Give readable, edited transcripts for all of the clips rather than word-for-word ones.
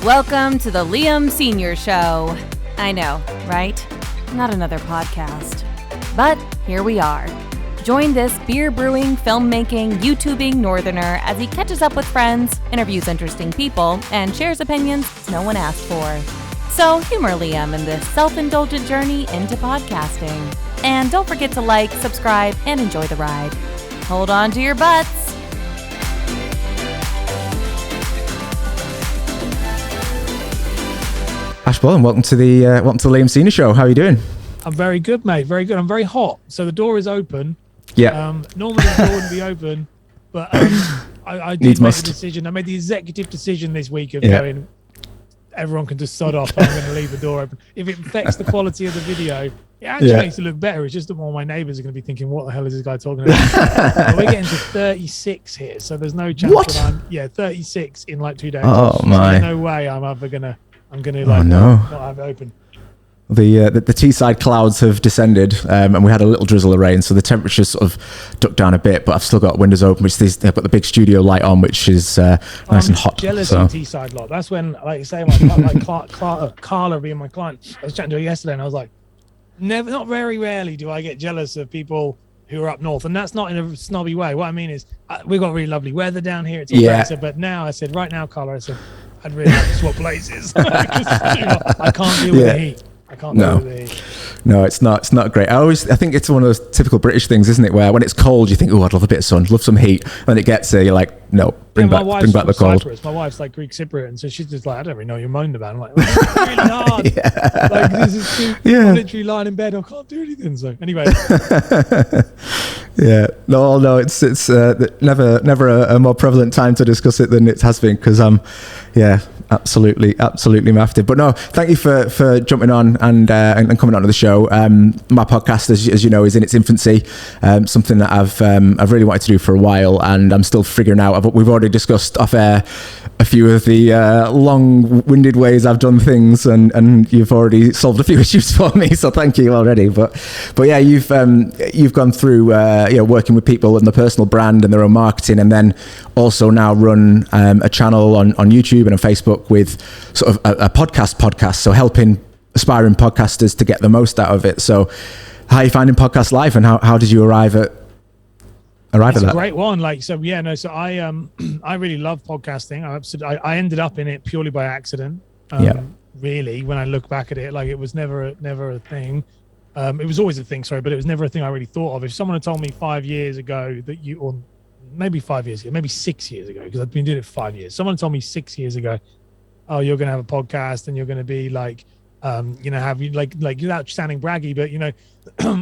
Welcome to the Liam Senior Show. I know, right? Not another podcast. But here we are. Join this beer brewing, filmmaking, YouTubing northerner as he catches up with friends, interviews interesting people, and shares opinions no one asked for. So humor Liam in this self-indulgent journey into podcasting. And don't forget to like, subscribe, and enjoy the ride. Hold on to your butts. Ash Borland, welcome to the Liam Senior Show. How are you doing? I'm very good, mate. Very good. I'm very hot. So the door is open. Yeah. Normally the door wouldn't be open, but I did make the decision. I made the executive decision this week of going, everyone can just sod off. I'm going to leave the door open. If it affects the quality of the video, it actually makes it look better. It's just that all my neighbours are going to be thinking, what the hell is this guy talking about? We're getting to 36 here, so there's no chance that 36 in like 2 days. Oh, my. There's no way I'm going to not have it open. The Teesside clouds have descended, and we had a little drizzle of rain, so the temperature's sort of ducked down a bit. But I've still got windows open, they've got the big studio light on, which is nice and hot. Jealous of Teesside lot. That's when, like you say, like Carla being my client. I was chatting to her yesterday, and I was like, not very rarely do I get jealous of people who are up north, and that's not in a snobby way. What I mean is, we've got really lovely weather down here. It's all better, but now I said, right now, Carla, I said, I'd really like to swap places. I can't deal with the heat. I can't deal with the heat. No, it's not great. I think it's one of those typical British things, isn't it? Where when it's cold, you think, oh, I'd love a bit of sun, love some heat. When it gets there, you're like, no, bring back the cold. Cyprus. My wife's like Greek Cypriot, and so she's just like, I don't really know what you're moaning about. I'm like, it's really hard. Like, this is too, I'm literally lying in bed. I can't do anything. So anyway. No, it's never a more prevalent time to discuss it than it has been, because absolutely miffed. But no, thank you for jumping on and coming onto the show. My podcast, as you know, is in its infancy. Something that I've really wanted to do for a while, and I'm still figuring out. We've already discussed off air a few of the long-winded ways I've done things, and you've already solved a few issues for me. So thank you already. But yeah, you've gone through working with people and the personal brand and their own marketing, and then also now run a channel on YouTube and on Facebook with sort of a podcast. So helping aspiring podcasters to get the most out of it. So how are you finding podcast life, and how did you arrive at that? It's a great one. So I really love podcasting. I ended up in it purely by accident. Really, when I look back at it, like, it was never a thing. It was always a thing, but it was never a thing I really thought of. If someone had told me 5 years ago or maybe 5 years ago, maybe 6 years ago, because I've been doing it 5 years. Someone told me 6 years ago, oh, you're going to have a podcast and you're going to be like, have you like without sounding braggy, but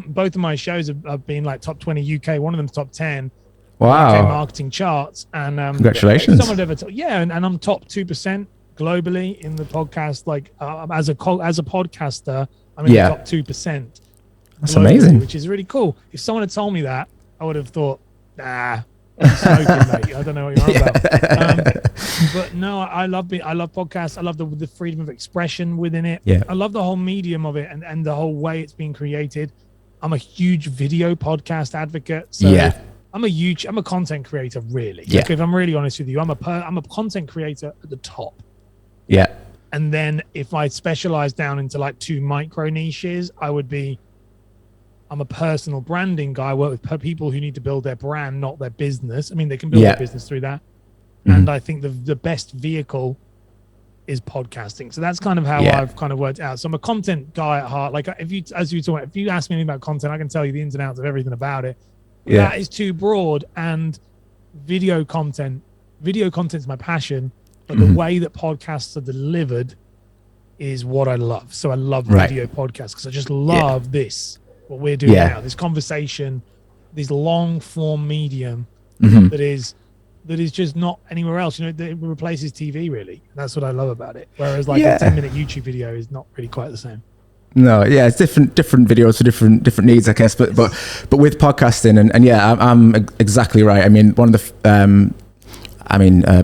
both of my shows have been like top 20 UK. One of them top 10. Wow. UK marketing charts. And congratulations. Someone ever and I'm top 2% globally in the podcast. Like as a podcaster, I'm in the top 2%. That's amazing. Which is really cool. If someone had told me that, I would have thought, nah, I'm smoking, mate. I don't know what you're on about. But no, I love podcasts. I love the freedom of expression within it. Yeah. I love the whole medium of it and the whole way it's being created. I'm a huge video podcast advocate. So I'm a content creator, really. Yeah. Like, if I'm really honest with you, I'm a content creator at the top. Yeah. And then if I specialize down into like 2 micro niches, I'm a personal branding guy. I work with people who need to build their brand, not their business. I mean, they can build their business through that. Mm-hmm. And I think the best vehicle is podcasting. So that's kind of how I've kind of worked out. So I'm a content guy at heart. Like, if you ask me anything about content, I can tell you the ins and outs of everything about it. Yeah. That is too broad. And video content's my passion. But the way that podcasts are delivered is what I love. So I love video podcasts because I just love this. What we're doing now, this conversation, this long form medium that is just not anywhere else. It replaces TV, really. And that's what I love about it. Whereas a 10-minute YouTube video is not really quite the same. No, it's different videos for different needs, I guess. But with podcasting and I'm exactly right. I mean, one of the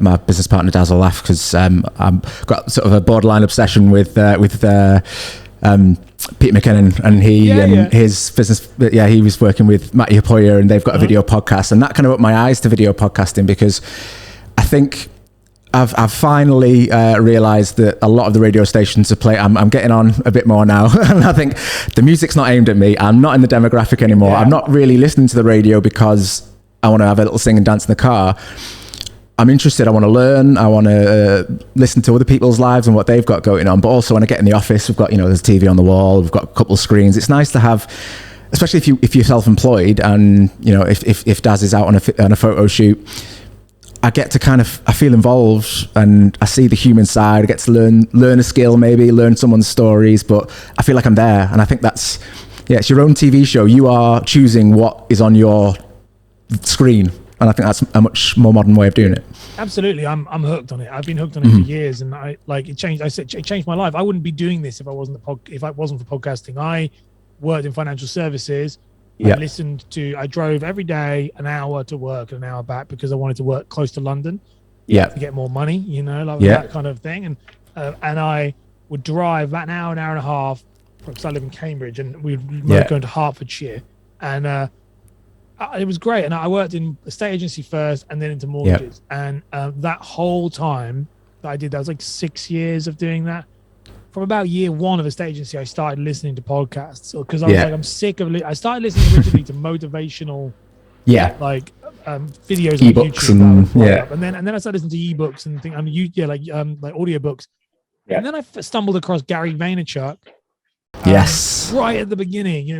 my business partner Daz will laugh because I've got sort of a borderline obsession with Pete McKinnon, and his business. He was working with Matty Hapoya, and they've got a video podcast, and that kind of opened my eyes to video podcasting, because I think I've finally realised that a lot of the radio stations are playing. I'm getting on a bit more now, and I think the music's not aimed at me. I'm not in the demographic anymore. I'm not really listening to the radio because I want to have a little sing and dance in the car. I'm interested. I want to learn. I want to listen to other people's lives and what they've got going on. But also when I get in the office, we've got, there's TV on the wall. We've got a couple of screens. It's nice to have, especially if you're self-employed, and if Daz is out on a photo shoot, I get to I feel involved, and I see the human side. I get to learn a skill, maybe learn someone's stories, but I feel like I'm there. And I think it's your own TV show. You are choosing what is on your screen. And I think that's a much more modern way of doing it. Absolutely. I'm hooked on it. I've been hooked on it for years, and it changed. It changed my life. I wouldn't be doing this if it wasn't for podcasting. I worked in financial services. I drove every day an hour to work and an hour back because I wanted to work close to London to get more money, that kind of thing. And I would drive about an hour and a half because I live in Cambridge, and we'd go into Hertfordshire. And it was great. And I worked in a estate agency first and then into mortgages. And that whole time that I did, that was like 6 years of doing that. From about year one of a state agency, I started listening to podcasts because I was like, I'm sick of I started listening originally to motivational, videos ebooks on YouTube. And then I started listening to ebooks and like audiobooks. And then I stumbled across Gary Vaynerchuk. Right at the beginning,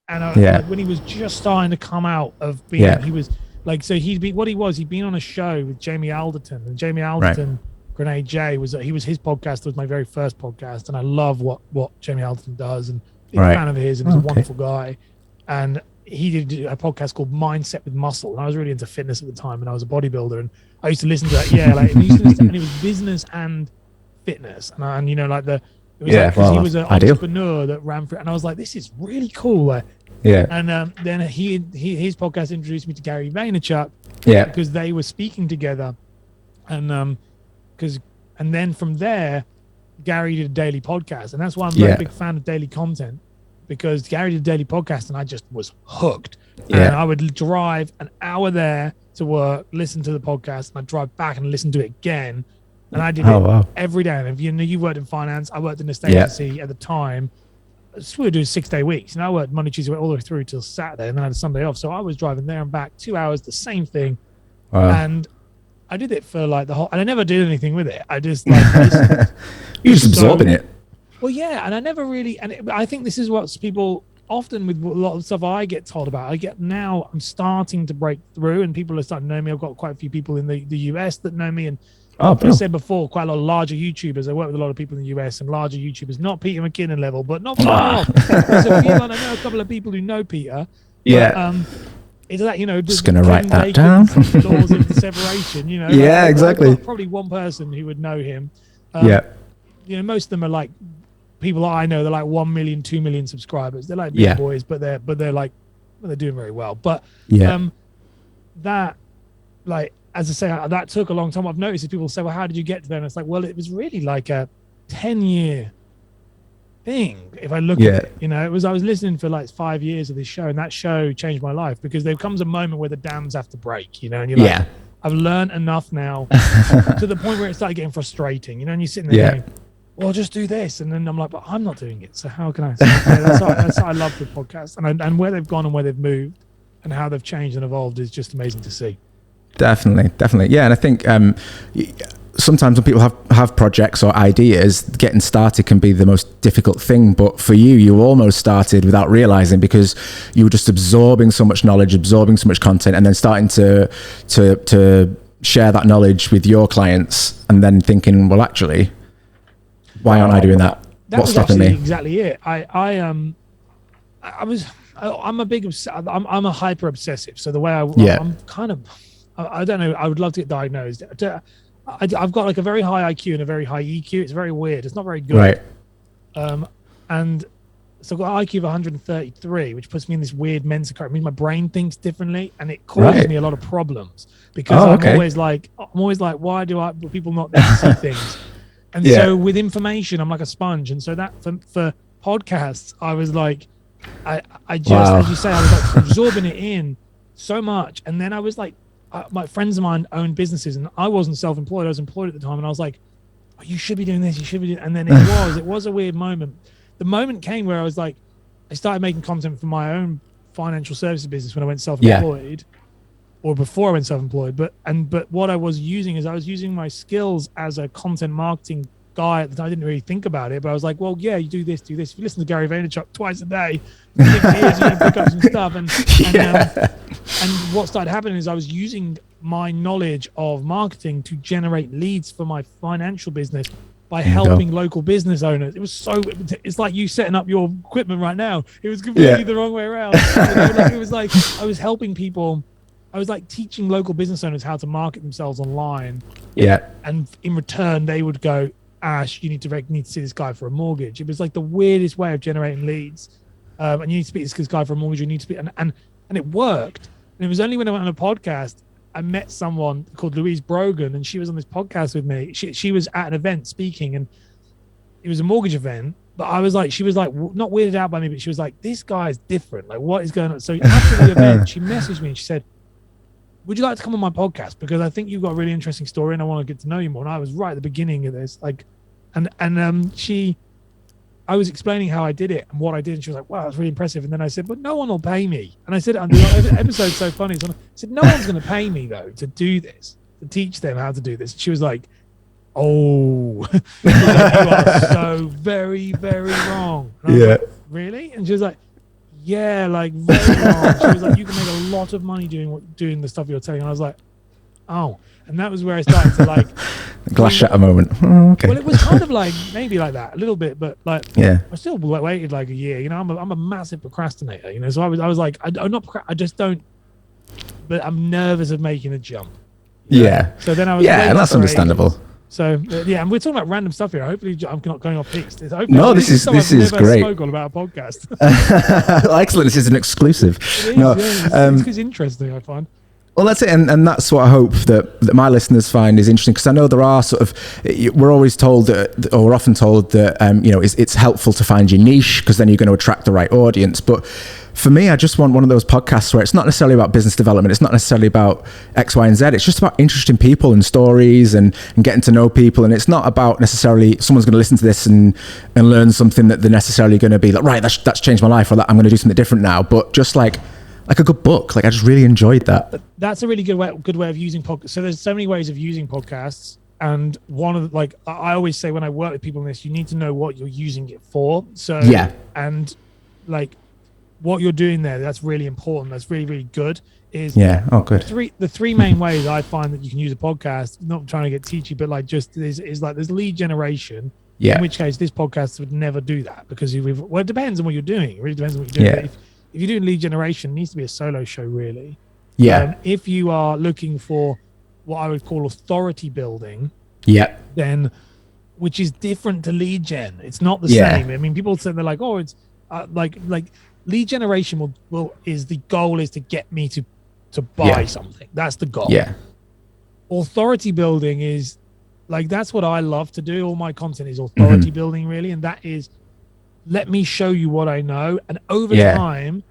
and when he was just starting to come out of being, he was like, so he'd been on a show with Jamie Alderton, and Jamie Alderton. Grenade J his podcast was my very first podcast, and I love what Jamie Alderton does, and big fan of his, and he's a wonderful guy. And he did a podcast called Mindset with Muscle, and I was really into fitness at the time, and I was a bodybuilder, and I used to listen to that. And it was business and fitness, and he was an entrepreneur that ran for it, and I was like, this is really cool. And then his podcast introduced me to Gary Vaynerchuk, because they were speaking together, and then from there, Gary did a daily podcast, and that's why I'm a very big fan of daily content, because Gary did a daily podcast, and I just was hooked. And I would drive an hour there to work, listen to the podcast, and I'd drive back and listen to it again. And I did it every day. And if you worked in finance, I worked in a state agency at the time. We were doing 6-day weeks, and I worked Monday, Tuesday, all the way through till Saturday, and then I had a Sunday off. So I was driving there and back 2 hours, the same thing. And I did it for like the whole, and I never did anything with it. I just you're just absorbing it. Well, and I never really, I think this is what people often with a lot of stuff I get told about. I'm starting to break through, and people are starting to know me. I've got quite a few people in the US that know me, and like I said before, quite a lot of larger YouTubers. I work with a lot of people in the US and larger YouTubers, not Peter McKinnon level, but not far off. There's a few, and I know a couple of people who know Peter. But, is that just gonna write that down? Laws of separation, exactly. Probably one person who would know him. Most of them are like people I know. They're like 1 million, 2 million subscribers. They're like big boys, but they're like they're doing very well. But that, like, as I say, that took a long time. I've noticed that people say, "Well, how did you get to there?" And it's like, well, it was really like a 10-year thing. If I look at it, I was listening for like 5 years of this show, and that show changed my life, because there comes a moment where the dams have to break, and you're like, I've learned enough now to the point where it started getting frustrating, and you're sitting there going, well, just do this, and then I'm like, but I'm not doing it, so how can I? So, that's what I love with podcasts, and where they've gone and where they've moved and how they've changed and evolved is just amazing to see. Definitely. And I think sometimes when people have projects or ideas, getting started can be the most difficult thing. But for you almost started without realizing, because you were just absorbing so much knowledge, absorbing so much content, and then starting to share that knowledge with your clients, and then thinking, well, actually, why aren't I doing that? What's stopping me? Exactly it. I'm a hyper obsessive. So the way I'm kind of, I don't know, I would love to get diagnosed. I've got like a very high IQ and a very high EQ. It's very weird. It's not very good. Right. And so I've got an IQ of 133, which puts me in this weird mensa curve. It means my brain thinks differently, and it causes me a lot a problems, because I'm always like, why do people not see things? And so with information, I'm like a sponge. And so that for podcasts, I was like, I just, as you say, I was like absorbing it in so much. And then I was like my friends of mine owned businesses, and I wasn't self-employed. I was employed at the time, and I was like, oh, you should be doing this. You should be doing. And then it was a weird moment. The moment came where I was like, I started making content for my own financial services business when I went self-employed, or before I went self-employed. But what I was using is I was using my skills as a content marketing guy at the time. I didn't really think about it, but I was like, well, yeah, you do this. If you listen to Gary Vaynerchuk twice a day, you're going to pick up some stuff. And what started happening is I was using my knowledge of marketing to generate leads for my financial business by helping local business owners. It's like you setting up your equipment right now. It was completely the wrong way around. It was like I was helping people. I was like teaching local business owners how to market themselves online. Yeah. And in return, they would go, Ash, you need to see this guy for a mortgage. It was like the weirdest way of generating leads. And you need to speak to this guy for a mortgage. You need to speak, and it worked. And it was only when I went on a podcast, I met someone called Louise Brogan, and she was on this podcast with me. She was at an event speaking, and it was a mortgage event. But she was like, not weirded out by me, but she was like, this guy is different. Like, what is going on? So after the event, she messaged me and she said, would you like to come on my podcast? Because I think you've got a really interesting story and I want to get to know you more. And I was right at the beginning of this. I was explaining how I did it and what I did. And she was like, wow, that's really impressive. And then I said, but no one will pay me. And I said, the episode's so funny. So I said, no one's going to pay me though, to do this, to teach them how to do this. And she was like, oh, you are so very, very wrong. And I was like, really? And she was like, yeah, like very wrong. She was like, you can make a lot of money doing the stuff you're telling. And I was like, oh. And that was where I started to like glass shatter moment. Oh, okay. Well, it was kind of like maybe like that a little bit, but like I still waited like a year. You know, I'm a massive procrastinator. You know, so I was like, I just don't. But I'm nervous of making a jump. Yeah. So then I was and that's understandable. So and we're talking about random stuff here. Hopefully, I'm not going off piste. No, this is great. Spoke all about a podcast. Excellent. This is an exclusive. It's interesting. I find. Well, that's it, and that's what I hope that my listeners find is interesting, because I know there are we're always told or we're often told that it's helpful to find your niche, because then you're going to attract the right audience. But for me, I just want one of those podcasts where it's not necessarily about business development, it's not necessarily about X, Y, and Z. It's just about interesting people and stories and getting to know people, and it's not about necessarily someone's going to listen to this and learn something that they're necessarily going to be like, right, that's changed my life, or that I'm going to do something different now. But just like a good book. Like, I just really enjoyed that. That's a really good way of using podcasts. So there's so many ways of using podcasts. And one of I always say when I work with people in this, you need to know what you're using it for. So, and like what you're doing there, that's really important. That's really, really good. Good. The three main ways I find that you can use a podcast, not trying to get teachy, but like just is like there's lead generation. Yeah. In which case this podcast would never do that, because it depends on what you're doing. It really depends on what you're doing. If you're doing lead generation, it needs to be a solo show, really. Yeah. If you are looking for what I would call authority building, then which is different to lead gen. It's not the same. I mean, people say they're like, oh, it's like lead generation is the goal is to get me to buy something. That's the goal. Yeah. Authority building is like, that's what I love to do. All my content is authority building, really, and that is, let me show you what I know, and over time,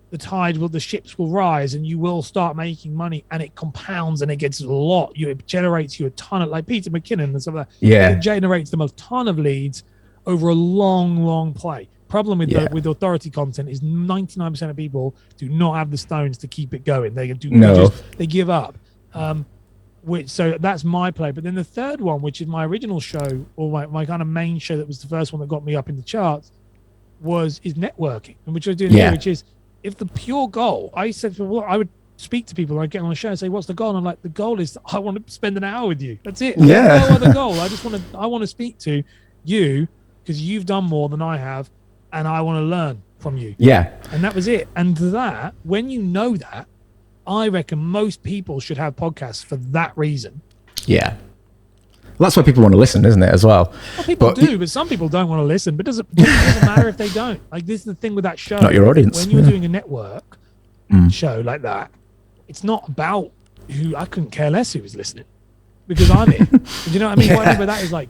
the ships will rise, and you will start making money, and it compounds, and it gets a lot. It generates you a ton of, like Peter McKinnon and stuff like that. Yeah, it generates them a ton of leads over a long, long play. Problem with authority content is 99% of people do not have the stones to keep it going. They give up. So that's my play. But then the third one, which is my original show, or my kind of main show that was the first one that got me up in the charts, is networking, and which I was doing here, which is, if the pure goal, I said, well, I would speak to people, I'd get on the show and say, what's the goal? And I'm like, the goal is I want to spend an hour with you. That's it. Yeah. There's no other goal. I want to speak to you because you've done more than I have, and I want to learn from you. Yeah. And that was it. And that, when you know that, I reckon most people should have podcasts for that reason. Yeah. Well, that's why people want to listen, isn't it, as well? Well, people do, but some people don't want to listen. But it doesn't matter if they don't. Like, this is the thing with that show. Not your audience. When you're doing a network show like that, it's not about I couldn't care less who was listening, because I'm it. Do you know what I mean? What I mean by that is like,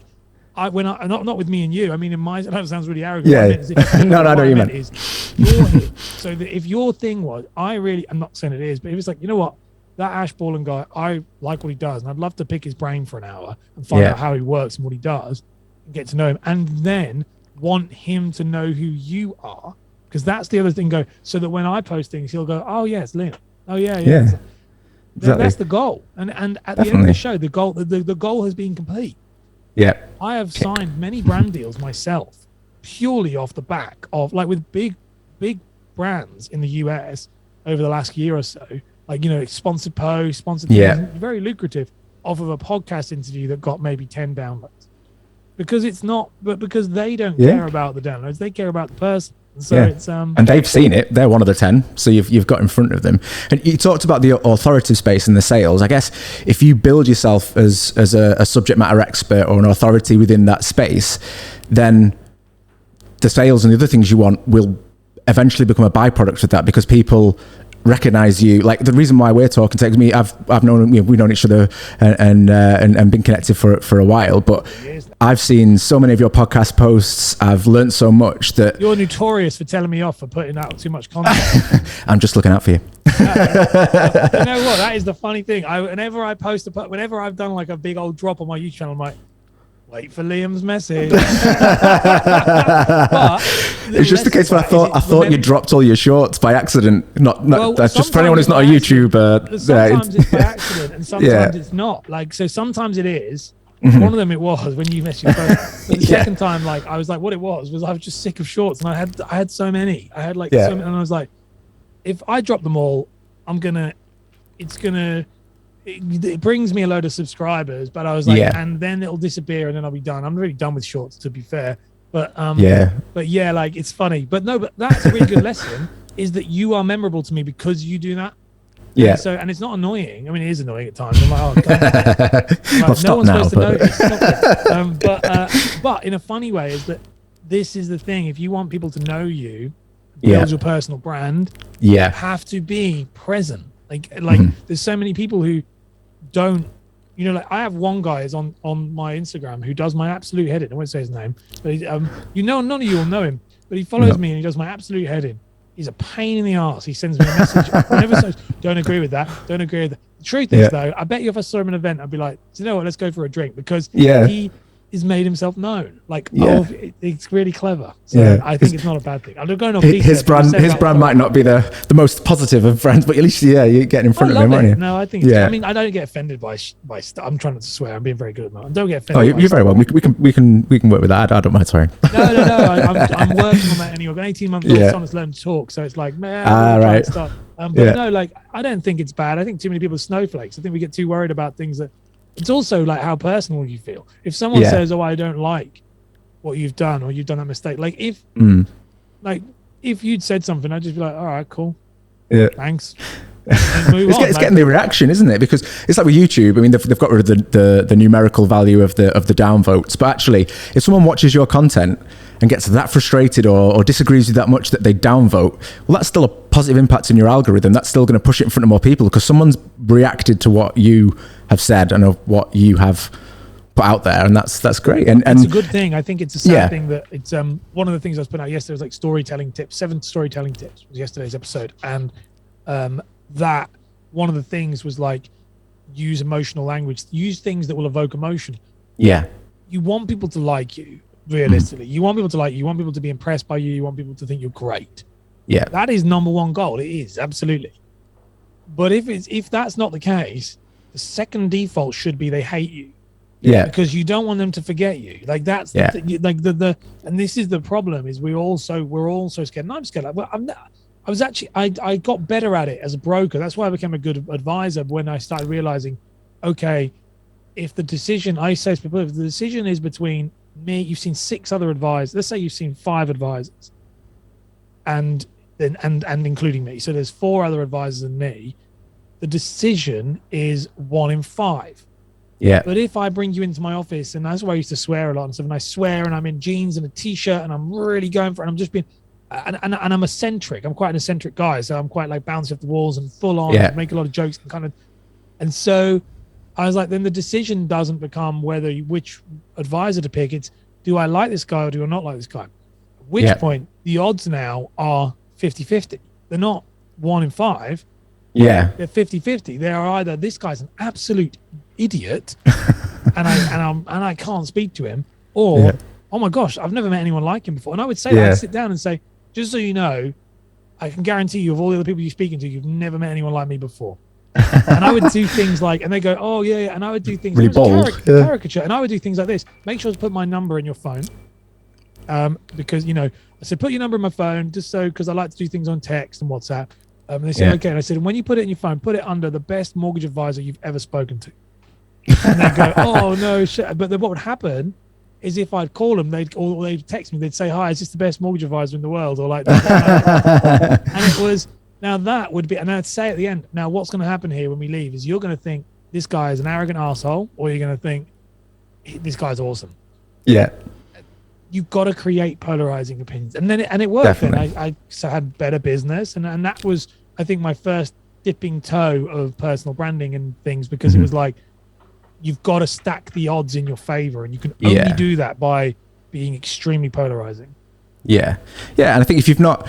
not with me and you. I mean, that sounds really arrogant. Yeah. No, I know what you meant. Is you're here. So if your thing was, I'm not saying it is, but it was like, you know what? that Ash Borland guy, I like what he does, and I'd love to pick his brain for an hour and find out how he works and what he does, and get to know him, and then want him to know who you are, because that's the other thing. So that when I post things, he'll go, "Oh yeah, it's Liam. Oh yeah." Exactly. That's the goal, and at the end of the show, the goal has been complete. Yeah, I have signed many brand deals myself, purely off the back of like with big brands in the US over the last year or so. Like, sponsored posts, sponsored things, very lucrative, off of a podcast interview that got maybe 10 downloads. Because because they don't care about the downloads, they care about the person. So it's and they've seen it. They're one of the 10, so you've got in front of them. And you talked about the authoritative space in the sales. I guess if you build yourself as a subject matter expert or an authority within that space, then the sales and the other things you want will eventually become a byproduct of that, because people recognize you. Like the reason why we're talking to me, I've known, we've known each other and been connected for a while, but I've seen so many of your podcast posts. I've learned so much that you're notorious for telling me off for putting out too much content. I'm just looking out for you. You know what? That is the funny thing. Whenever I post whenever I've done like a big old drop on my YouTube channel, I'm like, wait for Liam's message. But it's just the case where I thought you dropped all your shorts by accident. That's just for anyone who's not a YouTuber. Sometimes it's by accident, and sometimes it's not. Like, so sometimes it is. One of them it was when you messaged first. But the second time, like, I was like, what it was I was just sick of shorts, and I had so many. I had so many, and I was like, if I drop them all, it brings me a load of subscribers, but I was like, and then it'll disappear, and then I'll be done. I'm really done with shorts, to be fair. But like, it's funny. But that's a really good lesson, is that you are memorable to me because you do that. Yeah. And it's not annoying. I mean, it is annoying at times. I'm like, oh, God. Like, no one's supposed to notice. But in a funny way, is that this is the thing. If you want people to know you, build your personal brand, you have to be present. Like there's so many people who don't, like I have one guy is on my Instagram who does my absolute head in. I won't say his name, but none of you will know him, but he follows me and he does my absolute head in. He's a pain in the arse. He sends me a message whenever says, don't agree with that. Don't agree with that. The truth is though, I bet you if I saw him at an event, I'd be like, do you know what? Let's go for a drink, because he has made himself known. Like, it's really clever. So I think it's not a bad thing. I'm going on his brand might not be the most positive of brands, but at least you're getting in front of him, aren't you? No, I think I mean, I don't get offended by stuff. I'm trying not to swear. I'm being very good at that. I don't get offended. Oh, you're very well. We can work with that. I don't mind swearing. No. I'm working on that anyway. I've got an 18-month-old son that's learned to talk, so it's like, man, right. Stuff. But no, like, I don't think it's bad. I think too many people are snowflakes. I think we get too worried about things that. It's also like how personal you feel. If someone says, "Oh, I don't like what you've done," or "You've done that mistake," like if you'd said something, I'd just be like, "All right, cool, thanks." It's getting the reaction, isn't it? Because it's like with YouTube. I mean, they've got rid of the numerical value of the downvotes, but actually, if someone watches your content and gets that frustrated or disagrees with you that much that they downvote, well, that's still a positive impact in your algorithm. That's still going to push it in front of more people, because someone's reacted to what you have said and of what you have put out there, and that's great. And it's a good thing. I think it's a sad thing that it's one of the things I was putting out yesterday was like storytelling tips. 7 storytelling tips was yesterday's episode, and that one of the things was like, use emotional language, use things that will evoke emotion. You want people to like you. Realistically, you want people to like you. You want people to be impressed by you. You want people to think you're great. That is number one goal. It is, absolutely. But if that's not the case, the second default should be they hate you. Because you don't want them to forget you. Like that's the and this is the problem, is we're all so scared. And I'm scared. Like, well, I got better at it as a broker. That's why I became a good advisor, when I started realizing, okay, if the decision is between me, you've seen 6 other advisors. Let's say you've seen 5 advisors, and including me. So there's 4 other advisors than me. The decision is 1 in 5. But if I bring you into my office, and that's why I used to swear a lot and stuff, and I swear, and I'm in jeans and a t-shirt, and I'm really going for it, and I'm just being, and I'm eccentric. I'm quite an eccentric guy, so I'm quite like bouncing off the walls and full on, and make a lot of jokes and so I was like, then the decision doesn't become which advisor to pick. It's, do I like this guy or do I not like this guy? At which point the odds now are 50-50. They're not 1 in 5. Yeah. They're 50-50. They are either this guy's an absolute idiot and I can't speak to him, or oh my gosh, I've never met anyone like him before. And I would say that, I'd sit down and say, just so you know, I can guarantee you of all the other people you're speaking to, you've never met anyone like me before. And I would do things like, and they go, oh yeah, and I would do things really bold, caricature, and I would do things like this. Make sure to put my number in your phone, because I said put your number in my phone just so, because I like to do things on text and WhatsApp. And they said okay, and I said when you put it in your phone, put it under the best mortgage advisor you've ever spoken to. And they go, oh no shit. But then what would happen is if I'd call them, they'd text me, they'd say, hi, is this the best mortgage advisor in the world, or like that. And it was, now that would be, and I'd say at the end, now what's going to happen here when we leave is you're going to think this guy is an arrogant asshole, or you're going to think this guy's awesome. Yeah. You've got to create polarizing opinions, and then it worked. And I had better business, and that was, I think, my first dipping toe of personal branding and things, because it was like, you've got to stack the odds in your favor, and you can only do that by being extremely polarizing. Yeah. And I think if you've not,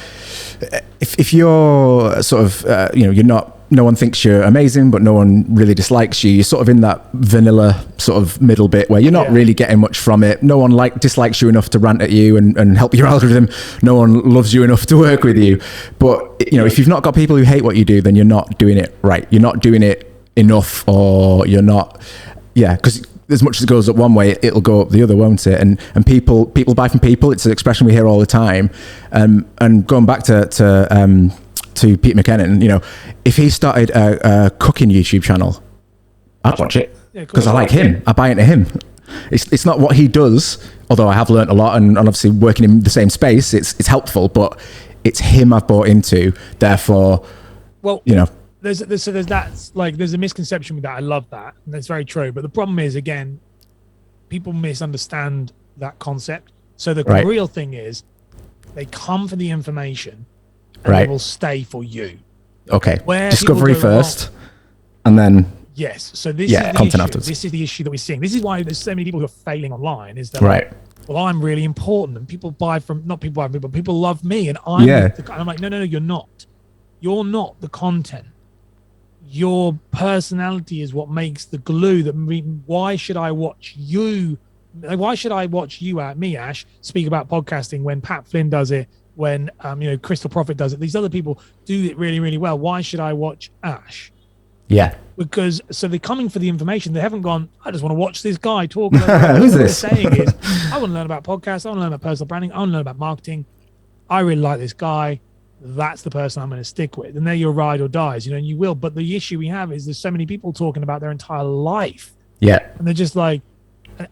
if you're sort of, you're not, no one thinks you're amazing, but no one really dislikes you, you're sort of in that vanilla sort of middle bit where you're not really getting much from it. No one dislikes you enough to rant at you and help your algorithm. No one loves you enough to work with you. But, if you've not got people who hate what you do, then you're not doing it right. You're not doing it enough, or you're not, because as much as it goes up one way, it'll go up the other, won't it? And people buy from people. It's an expression we hear all the time. And going back to Pete McKinnon, if he started a cooking YouTube channel, I'd watch it because I like him. I buy into him. It's not what he does, although I have learned a lot, and obviously working in the same space, it's helpful. But it's him I've bought into. Therefore, there's a misconception with that. I love that, and that's very true. But the problem is, again, people misunderstand that concept. So the real thing is, they come for the information, and they will stay for you. Okay. Discovery first, and then so this is the content issue. afterwards. This is the issue that we're seeing. This is why there's so many people who are failing online. Is that well, I'm really important, and people buy from, not people buy from me, but people love me, and I'm like, no, you're not. You're not the content. Your personality is what makes the glue. Why should I watch you? Why should I watch you, me, Ash, speak about podcasting when Pat Flynn does it, when Crystal Profit does it? These other people do it really, really well. Why should I watch Ash? Yeah. Because they're coming for the information. They haven't gone, I just want to watch this guy talk about who's what this? they're saying is, I want to learn about podcasts, I want to learn about personal branding, I want to learn about marketing. I really like this guy. That's the person I'm going to stick with. And they're your ride or dies, and you will. But the issue we have is there's so many people talking about their entire life. Yeah. And they're just like,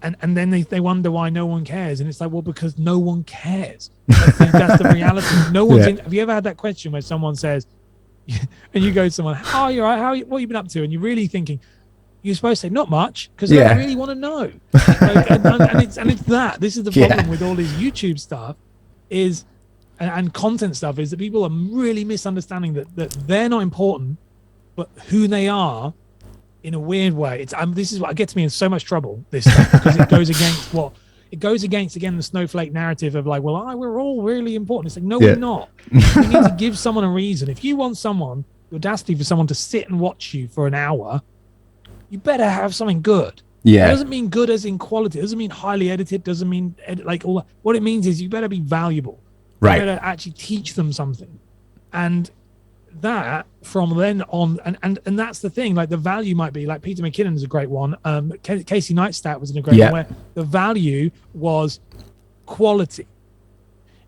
and then they wonder why no one cares. And it's like, well, because no one cares. I think that's the reality. No one's have you ever had that question where someone says, and you go to someone, oh, you're right, what have you been up to? And you're really thinking, you're supposed to say not much, because I really want to know. And it's that. This is the problem with all this YouTube stuff is, and content stuff, is that people are really misunderstanding that they're not important, but who they are in a weird way. This is what gets me in so much trouble, this stuff, because it goes against again the snowflake narrative of like, well, we're all really important. It's like, no, we're not. You need to give someone a reason. If you want the audacity for someone to sit and watch you for an hour, you better have something good. It doesn't mean good as in quality. It doesn't mean highly edited. Doesn't mean like all that. What it means is you better be valuable. You better actually teach them something. And that from then on, and that's the thing, like the value might be like Peter McKinnon is a great one. Casey Neistat was in a great one where the value was quality.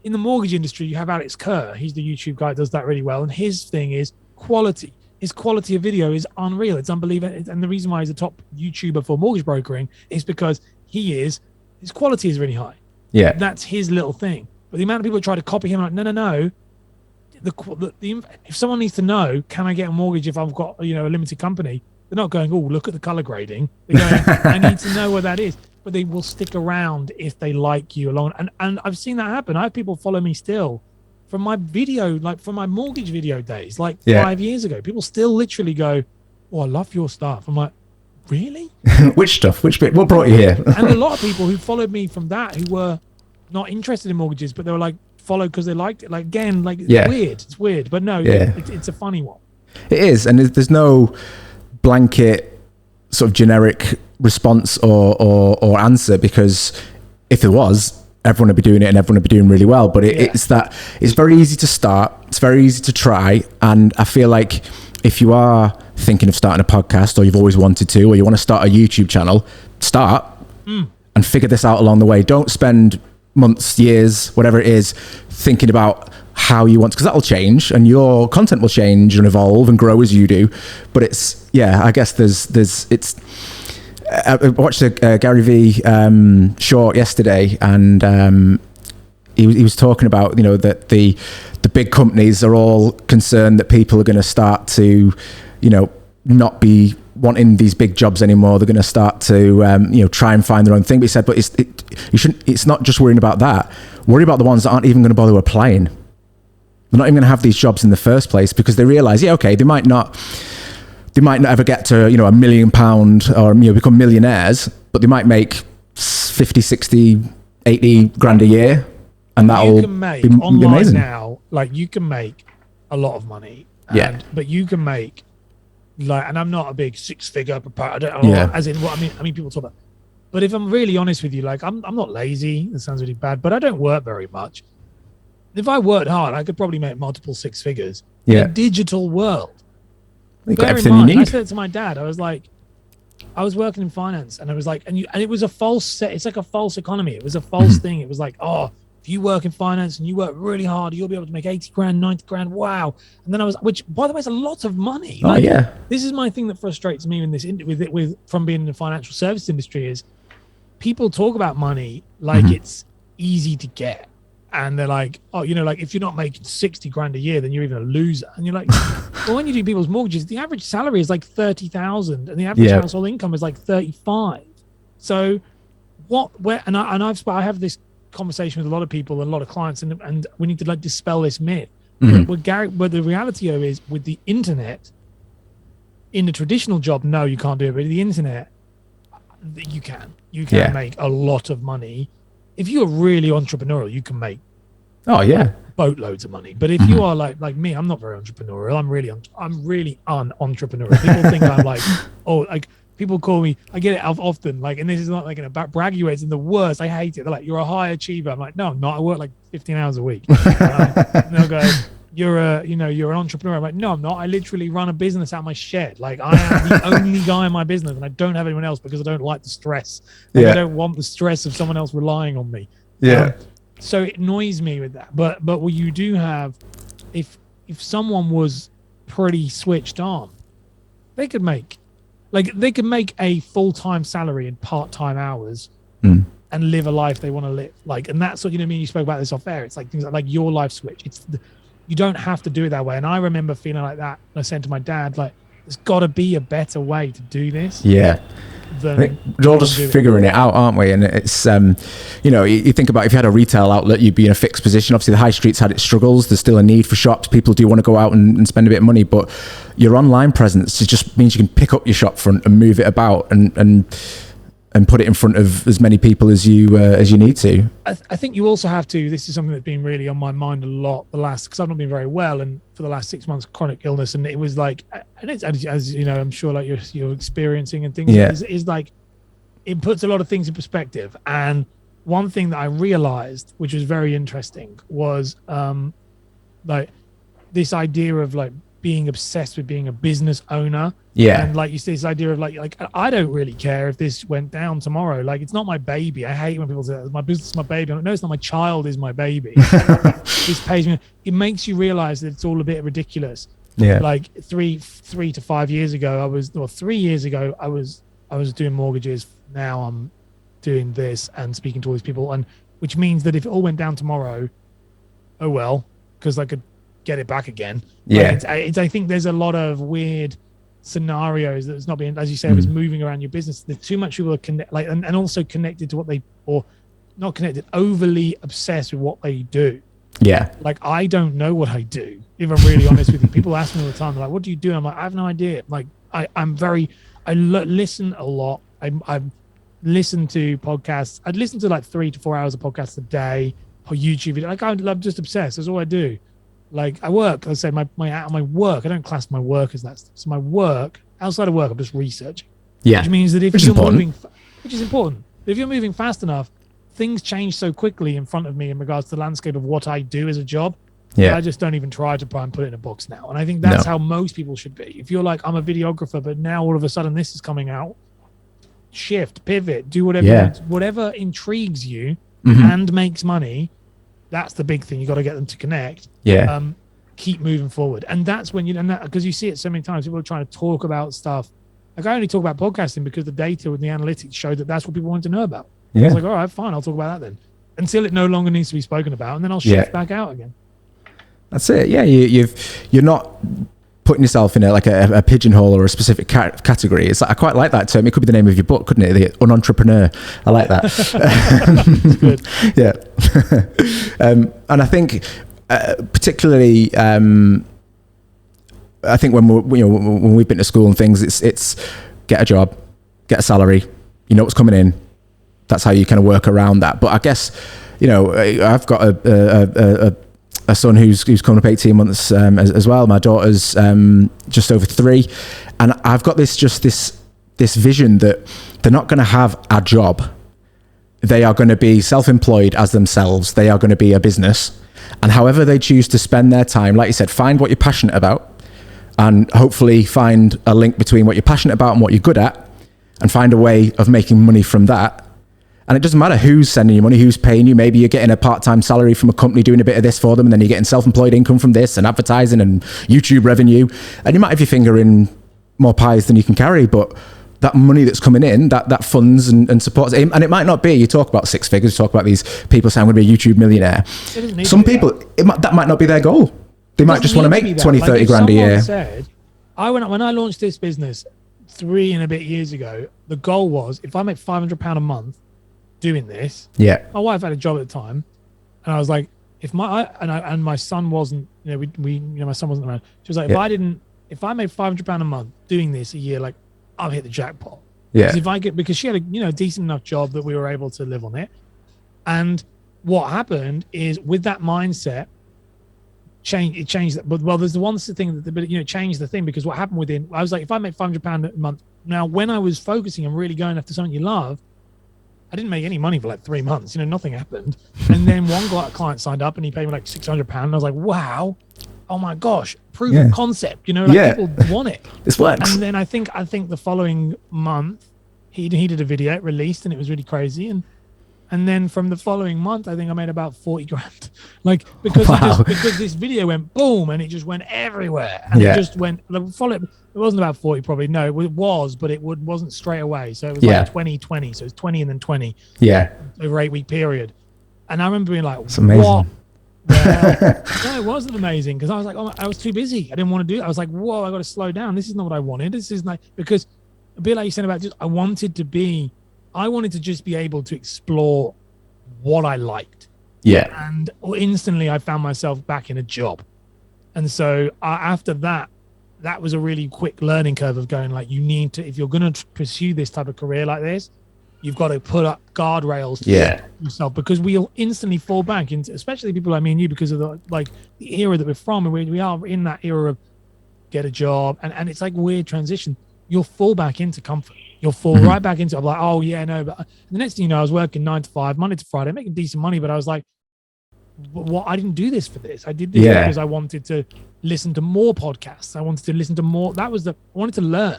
In the mortgage industry, you have Alex Kerr. He's the YouTube guy that does that really well. And his thing is quality. His quality of video is unreal. It's unbelievable. And the reason why he's a top YouTuber for mortgage brokering is because his quality is really high. Yeah. That's his little thing. But the amount of people who try to copy him, like, no. If someone needs to know, can I get a mortgage if I've got a limited company? They're not going, oh, look at the color grading. They're going, I need to know what that is. But they will stick around if they like you alone. And I've seen that happen. I have people follow me still from my video, like from my mortgage video days, like 5 years ago. People still literally go, oh, I love your stuff. I'm like, really? Which stuff? Which bit? What brought you here? And a lot of people who followed me from that who were not interested in mortgages, but they were like followed because they liked it. Like, again, like it's weird. It's weird, but no, it's a funny one. It is, and there's no blanket sort of generic response or answer, because if there was, everyone would be doing it and everyone would be doing really well. But it's very easy to start. It's very easy to try. And I feel like if you are thinking of starting a podcast, or you've always wanted to, or you want to start a YouTube channel, start and figure this out along the way. Don't spend months, years, whatever it is, thinking about how you want to, because that'll change and your content will change and evolve and grow as you do. But it's, I guess I watched a Gary Vee short yesterday, and he was talking about, that the big companies are all concerned that people are going to start to, not be wanting these big jobs anymore. They're going to start to, try and find their own thing. But he said, but it's not just worrying about that. Worry about the ones that aren't even going to bother applying. They're not even going to have these jobs in the first place, because they realize, they might not ever get to, £1 million or, become millionaires, but they might make 50, 60, 80 grand a year. And that'll be online amazing. Now, like, you can make a lot of money. But you can make, like, and I'm not a big six-figure proprietor. As in what I mean, people talk about. But if I'm really honest with you, like, I'm not lazy. It sounds really bad, but I don't work very much. If I worked hard, I could probably make multiple six figures in a digital world. You got everything you need. I said it to my dad. I was like, I was working in finance, and I was like, and it was a false set. It's like a false economy. It was a false thing. It was like, if you work in finance and you work really hard, you'll be able to make 80 grand, 90 grand. Wow. And then which by the way, is a lot of money. This is my thing that frustrates me in this, from being in the financial service industry, is people talk about money like it's easy to get. And they're like, like, if you're not making 60 grand a year, then you're even a loser. And you're like, well, when you do people's mortgages, the average salary is like 30,000 and the average household income is like 35. So I have this conversation with a lot of people and a lot of clients, and we need to, like, dispel this myth. But the reality of it is, with the internet, in the traditional job, no, you can't do it. But in the internet, you can make a lot of money. If you're really entrepreneurial, you can make boatloads of money. But if you are like me, I'm not very entrepreneurial. I'm really un-entrepreneurial. People think I'm like, like, people call me, I get it often, like, and this is not like about bragging, it's in the worst. I hate it. They're like, you're a high achiever. I'm like, no, I'm not. I work like 15 hours a week. And they'll go, you're an entrepreneur. I'm like, no, I'm not. I literally run a business out of my shed. Like, I am the only guy in my business, and I don't have anyone else because I don't like the stress. I don't want the stress of someone else relying on me. So it annoys me with that. But what you do have, if someone was pretty switched on, they could make a full-time salary in part-time hours and live a life they want to live. Like, and that's what, you spoke about this off air. It's like things like your life switch. You don't have to do it that way. And I remember feeling like that. I said to my dad, like, there's got to be a better way to do this. I think we're all just figuring it out, aren't we? And it's, you think about, if you had a retail outlet, you'd be in a fixed position. Obviously, the high streets had its struggles. There's still a need for shops. People do want to go out and spend a bit of money, but your online presence, it just means you can pick up your shop front and move it about and put it in front of as many people as you need to. I think you also have to, this is something that's been really on my mind a lot because I've not been very well, and for the last 6 months, chronic illness, and it was like, and it's, as you know, I'm sure, like, you're experiencing and things, is like, it puts a lot of things in perspective. And one thing that I realized, which was very interesting, was like this idea of like being obsessed with being a business owner. And like you see, this idea of like I don't really care if this went down tomorrow. Like, it's not my baby. I hate when people say my business is my baby. I'm like, no, it's not. My child is my baby. This pays me. It makes you realize that it's all a bit ridiculous. Like 3 to 5 years ago, 3 years ago, I was doing mortgages. Now I'm doing this and speaking to all these people, and which means that if it all went down tomorrow, oh well, because I could get it back again. I think there's a lot of weird scenarios that's not being, as you say, it was moving around your business. There's too much people are and also connected to what they, or not connected, overly obsessed with what they do. Like, I don't know what I do, if I'm really honest with you. People ask me all the time, they're like, what do you do? I'm like, I have no idea. Like, I listen a lot. I listen to podcasts. I'd listen to like 3 to 4 hours of podcasts a day, or YouTube video. Like, I'm just obsessed. That's all I do. Like I work, let's say my work, I don't class my work as that stuff. So my work, outside of work, I'm just researching. Yeah. Which means that if which you're is important. moving, which is important, but if you're moving fast enough, things change so quickly in front of me in regards to the landscape of what I do as a job. Yeah. I just don't even try to put it in a box now. And I think that's how most people should be. If you're like, I'm a videographer, but now all of a sudden this is coming out, shift, pivot, do whatever intrigues you and makes money. That's the big thing. You got to get them to connect. Yeah. Keep moving forward. And that's when because you see it so many times, people are trying to talk about stuff. Like I only talk about podcasting because the data and the analytics showed that that's what people want to know about. Yeah. I was like, all right, fine, I'll talk about that then. Until it no longer needs to be spoken about, and then I'll shift back out again. That's it. Yeah, you're not putting yourself in a pigeonhole or a specific category. It's like, I quite like that term. It could be the name of your book, couldn't it? The Unentrepreneur. I like that. It's good. Yeah. And I think particularly, I think when we've been to school and things, it's get a job, get a salary. You know what's coming in. That's how you kind of work around that. But I guess, I've got a son who's coming up 18 months as well. My daughter's just over 3, and I've got this vision that they're not going to have a job. They are going to be self-employed as themselves. They are going to be a business, and however they choose to spend their time, like you said, find what you're passionate about, and hopefully find a link between what you're passionate about and what you're good at, and find a way of making money from that. And it doesn't matter who's sending you money, who's paying you. Maybe you're getting a part-time salary from a company doing a bit of this for them, and then you're getting self-employed income from this and advertising and YouTube revenue. And you might have your finger in more pies than you can carry, but that money that's coming in, that funds and supports it. And it might not be, you talk about 6 figures, you talk about these people saying I'm going to be a YouTube millionaire. Some people, that might not be their goal. They might just want to make 20, 30 grand a year. Said, when I launched this business 3 and a bit years ago, the goal was, if I make £500 a month, doing this, my wife had a job at the time, and I was like, if my son wasn't, my son wasn't around. She was like, if I made £500 a month doing this a year, like I'll hit the jackpot. Because she had a decent enough job that we were able to live on it. And what happened is, with that mindset, it changed that. But there's the one thing that changed the thing, because what happened I was like, if I make £500 a month now, when I was focusing and really going after something you love, I didn't make any money for like 3 months. Nothing happened. And then one client signed up and he paid me like £600. And I was like, wow, oh my gosh, proof of concept. People want it. This works. And then I think the following month he did a video, it released, and it was really crazy. And then from the following month, I think I made about 40 grand. Because this video went boom, and it just went everywhere. And it just went, it wasn't about 40 probably. No, it was, but it wasn't straight away. So it was like 20. So it was 20 and then 20. Yeah. Over 8-week period. And I remember being like, it's amazing. What? No, it wasn't amazing, because I was like, I was too busy. I didn't want to do it. I was like, whoa, I got to slow down. This is not what I wanted. This is like, because a bit like you said about I wanted to just be able to explore what I liked. Yeah. And instantly I found myself back in a job. And so after that was a really quick learning curve of going like, you need to, if you're going to pursue this type of career like this, you've got to put up guardrails to yourself, because we'll instantly fall back into, especially people like me and you, because of the era that we're from, and we are in that era of get a job, and it's like weird transition. You'll fall back into comfort. You'll fall right back into, I'm like, oh yeah, no. But the next thing you know, I was working 9 to 5, Monday to Friday, making decent money, but I was like, what? I didn't do this for this. I did this because I wanted to listen to more podcasts. I wanted to listen to more. I wanted to learn.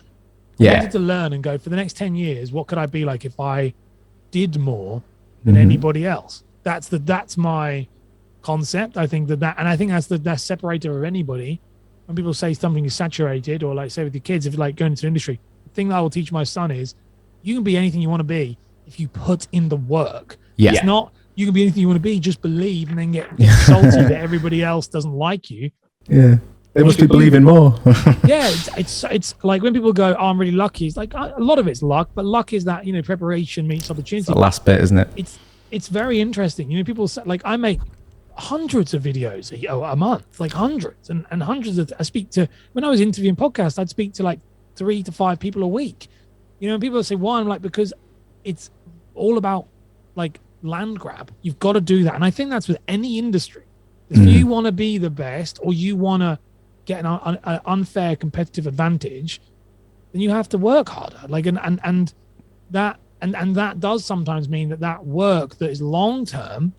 I wanted to learn and go, for the next 10 years, what could I be like if I did more than anybody else? That's my concept. I think and I think that's the separator of anybody. When people say something is saturated, or like say with your kids, if you're like going into the industry, the thing that I will teach my son is, you can be anything you want to be if you put in the work. Yeah. It's not, you can be anything you want to be, just believe, and then get salty that everybody else doesn't like you. Yeah. They must be believing more. Yeah, it's like when people go, oh, I'm really lucky. It's like a lot of it's luck, but luck is that, preparation meets opportunity. It's the last bit, isn't it? It's very interesting. People say, like, I make hundreds of videos a month, like hundreds and hundreds of. I speak to, when I was interviewing podcasts, I'd speak to like 3 to 5 people a week. People say, why? I'm like, because it's all about like land grab. You've got to do that, and I think that's with any industry. If you want to be the best, or you want to get an unfair competitive advantage, then you have to work harder. Like, and that does sometimes mean that work that is long term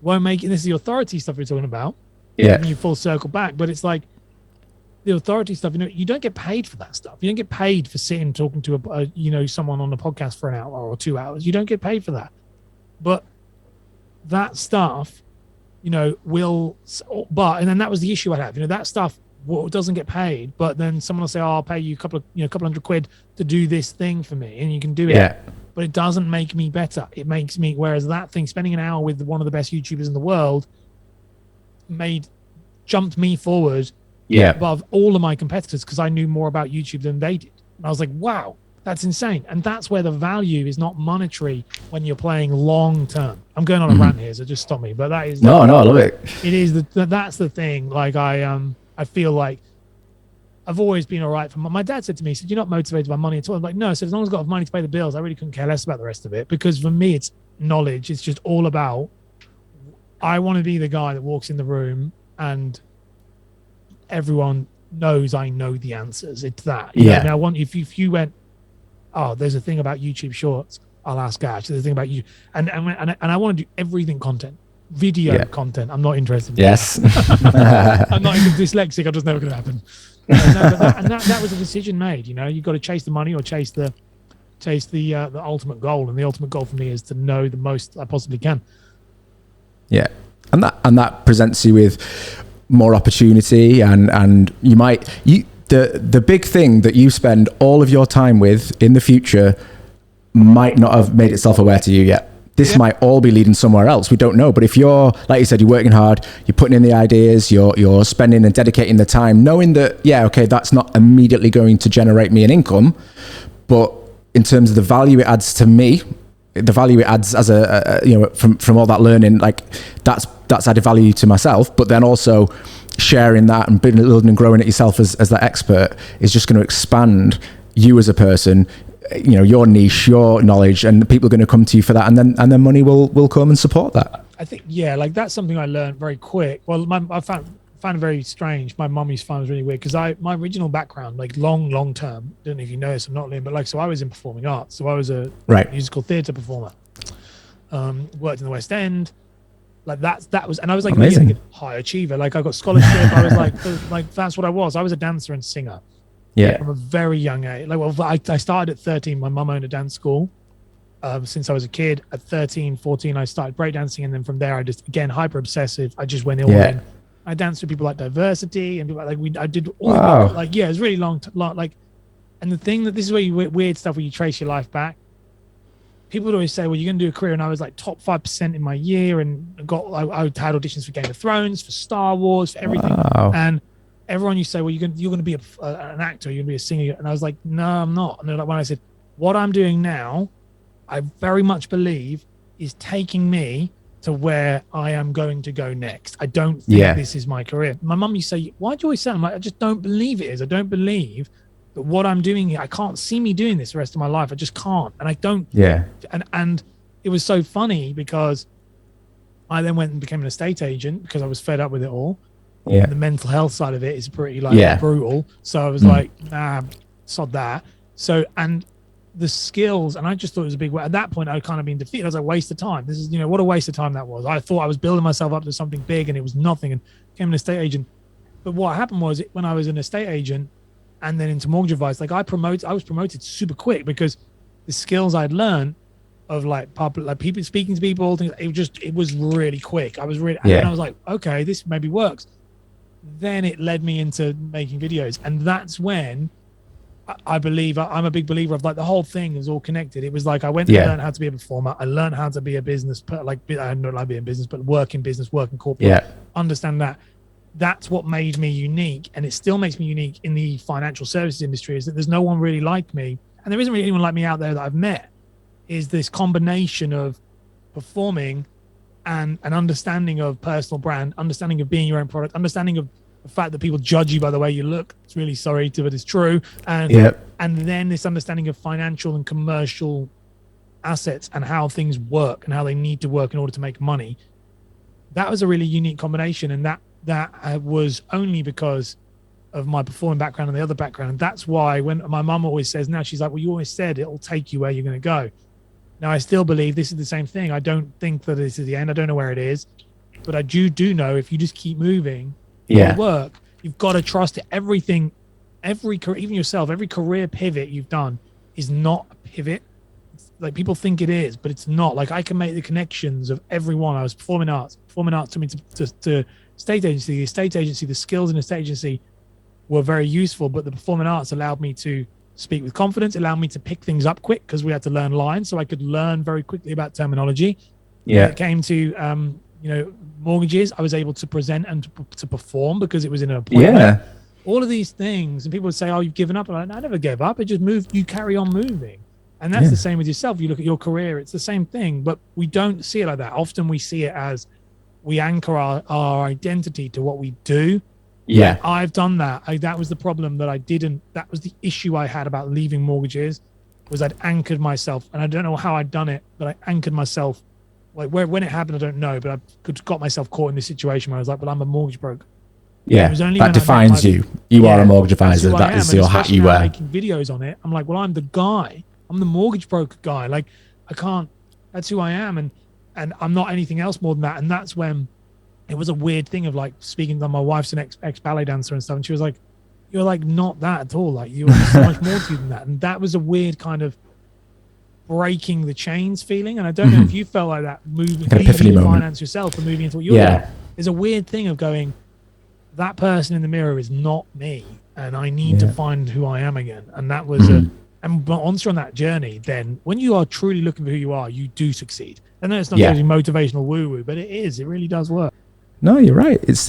won't make it. This is the authority stuff we're talking about. Yeah. You full circle back, but it's like the authority stuff. You don't get paid for that stuff. You don't get paid for sitting talking to someone on a podcast for an hour or 2 hours. You don't get paid for that. But that stuff, and then that was the issue I have. That stuff doesn't get paid, but then someone will say, "Oh, I'll pay you a couple hundred quid to do this thing for me," and you can do it. Yeah. But it doesn't make me better. It makes me, whereas that thing, spending an hour with one of the best YouTubers in the world, jumped me forward above all of my competitors because I knew more about YouTube than they did. And I was like, wow, that's insane. And that's where the value is not monetary when you're playing long term. I'm going on a rant here, so just stop me. But that is I love it. It is that's the thing. Like I feel like I've always been all right. My dad said to me, he said, "You're not motivated by money at all." I'm like, no. So as long as I've got money to pay the bills, I really couldn't care less about the rest of it. Because for me, it's knowledge. It's just all about, I want to be the guy that walks in the room and everyone knows I know the answers. It's that. I want, if you went, "Oh, there's a thing about YouTube Shorts," I'll ask Ash. There's a thing about you, and I want to do everything content. Video content. I'm not interested in that. I'm not even dyslexic. I'm just never going to happen. And that was a decision made. You've got to chase the money or chase the ultimate goal. And the ultimate goal for me is to know the most I possibly can. Yeah, and that presents you with more opportunity, and the big thing that you spend all of your time with in the future might not have made itself aware to you yet. This might all be leading somewhere else. We don't know. But if you're, like you said, you're working hard, you're putting in the ideas, you're spending and dedicating the time, knowing that, that's not immediately going to generate me an income, but in terms of the value it adds to me, the value it adds as from all that learning, like that's added value to myself. But then also sharing that and building and growing it yourself as that expert is just going to expand you as a person, your niche, your knowledge, and people are going to come to you for that, and then money will come and support that. I think like that's something I learned very quick. Well, I found it very strange. My mum used to find it really weird because my original background, like long term, don't know if you know this, I'm not Liam, but so I was in performing arts. So I was a musical theatre performer. Worked in the West End. Like that was, and I was like a high achiever. Like I got scholarship. I was like that's what I was. I was a dancer and singer. From a very young age. I started at 13. My mum owned a dance school since I was a kid. At 13, 14, I started breakdancing, and then from there, I just, again, hyper obsessive. I just went in. I danced with people like Diversity and people I did all of that. It was really long. And the thing this is where weird stuff where you trace your life back. People would always say, "Well, you're going to do a career," and I was like top 5% in my year, and I had auditions for Game of Thrones, for Star Wars, for everything, and everyone used to say, "Well, you're going to be an actor, you're going to be a singer," and I was like, "No, I'm not." And when I said, "What I'm doing now, I very much believe is taking me to where I am going to go next. I don't think this is my career." My mum used to say, "Why do you always say?" I'm like, "I just don't believe it is. I don't believe that what I'm doing here, I can't see me doing this the rest of my life. I just can't." And I don't. And it was so funny because I then went and became an estate agent because I was fed up with it all. And the mental health side of it is pretty brutal. So I was like, nah, sod that. So, and the skills, and I just thought it was a big way. At that point, I'd kind of been defeated. I was like, waste of time. This is, what a waste of time that was. I thought I was building myself up to something big, and it was nothing, and became an estate agent. But what happened was, when I was an estate agent and then into mortgage advice, I was promoted super quick because the skills I'd learned of people speaking to people, things, it was really quick. I was really, and then I was like, okay, this maybe works. Then it led me into making videos, and that's when I believe I'm a big believer of the whole thing is all connected. It was like I went and learned how to be a performer. I learned how to be a business, I don't like being in business, but work in business, work in corporate. Understand that. That's what made me unique, and it still makes me unique in the financial services industry. Is that there's no one really like me, and there isn't really anyone like me out there that I've met. Is this combination of performing and an understanding of personal brand, understanding of being your own product, understanding of the fact that people judge you by the way you look. It's really sorry to, but it's true. And then this understanding of financial and commercial assets and how things work and how they need to work in order to make money. that was a really unique combination, and that was only because of my performing background and the other background. And that's why when my mum always says now, she's like, well, you always said it'll take you where you're going to go. Now, I still believe this is the same thing. I don't think that this is the end. I don't know where it is, but I do know if you just keep moving, it'll work. You've got to trust it. Everything, even yourself, every career pivot you've done is not a pivot. Like people think it is, but it's not. Like I can make the connections of everyone. I was performing arts to me to state agency, the skills in the state agency were very useful, but the performing arts allowed me to speak with confidence, allowed me to pick things up quick because we had to learn lines, so I could learn very quickly about terminology. When it came to mortgages, I was able to present and to perform because it was in an appointment. All of these things, and people would say, "Oh, you've given up." And I'm like, I never gave up. I just moved. You carry on moving, and that's the same with yourself. You look at your career; it's the same thing, but we don't see it like that. Often we see it as we anchor our identity to what we do. Yeah, I've done that. That was the problem that I didn't. That was the issue I had about leaving mortgages, was I'd anchored myself, and I don't know how I'd done it, but I anchored myself. Like when it happened, I don't know, but I got myself caught in this situation where I was like, "Well, I'm a mortgage broker." Yeah, it was only that defines you. You are a mortgage advisor. That is your hat you wear. Making videos on it, I'm like, "Well, I'm the guy. I'm the mortgage broker guy. Like, I can't. That's who I am, and I'm not anything else more than that." And that's when it was a weird thing of like speaking to my wife's an ex ballet dancer and stuff, and she was like, "You're like not that at all. Like you're so much more to you than that." And that was a weird kind of breaking the chains feeling. And I don't know if you felt like that moving into finance yourself and moving into what you're doing. There's a weird thing of going, that person in the mirror is not me, and I need to find who I am again. And that was and once you're on that journey, then when you are truly looking for who you are, you do succeed. And then it's not really motivational woo-woo, but it really does work. No, you're right. It's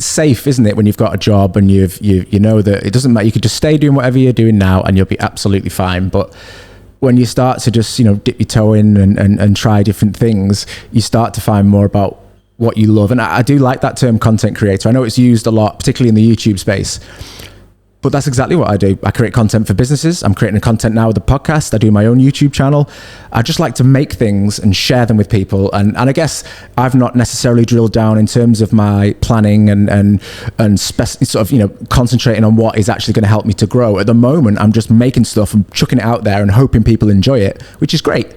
safe, isn't it? When you've got a job and you know that it doesn't matter. You could just stay doing whatever you're doing now, and you'll be absolutely fine. But when you start to just dip your toe in and try different things, you start to find more about what you love. And I do like that term, content creator. I know it's used a lot, particularly in the YouTube space. But that's exactly what I do. I create content for businesses. I'm creating content now with the podcast. I do my own YouTube channel. I just like to make things and share them with people. And I guess I've not necessarily drilled down in terms of my planning and sort of, concentrating on what is actually going to help me to grow. At the moment, I'm just making stuff and chucking it out there and hoping people enjoy it, which is great.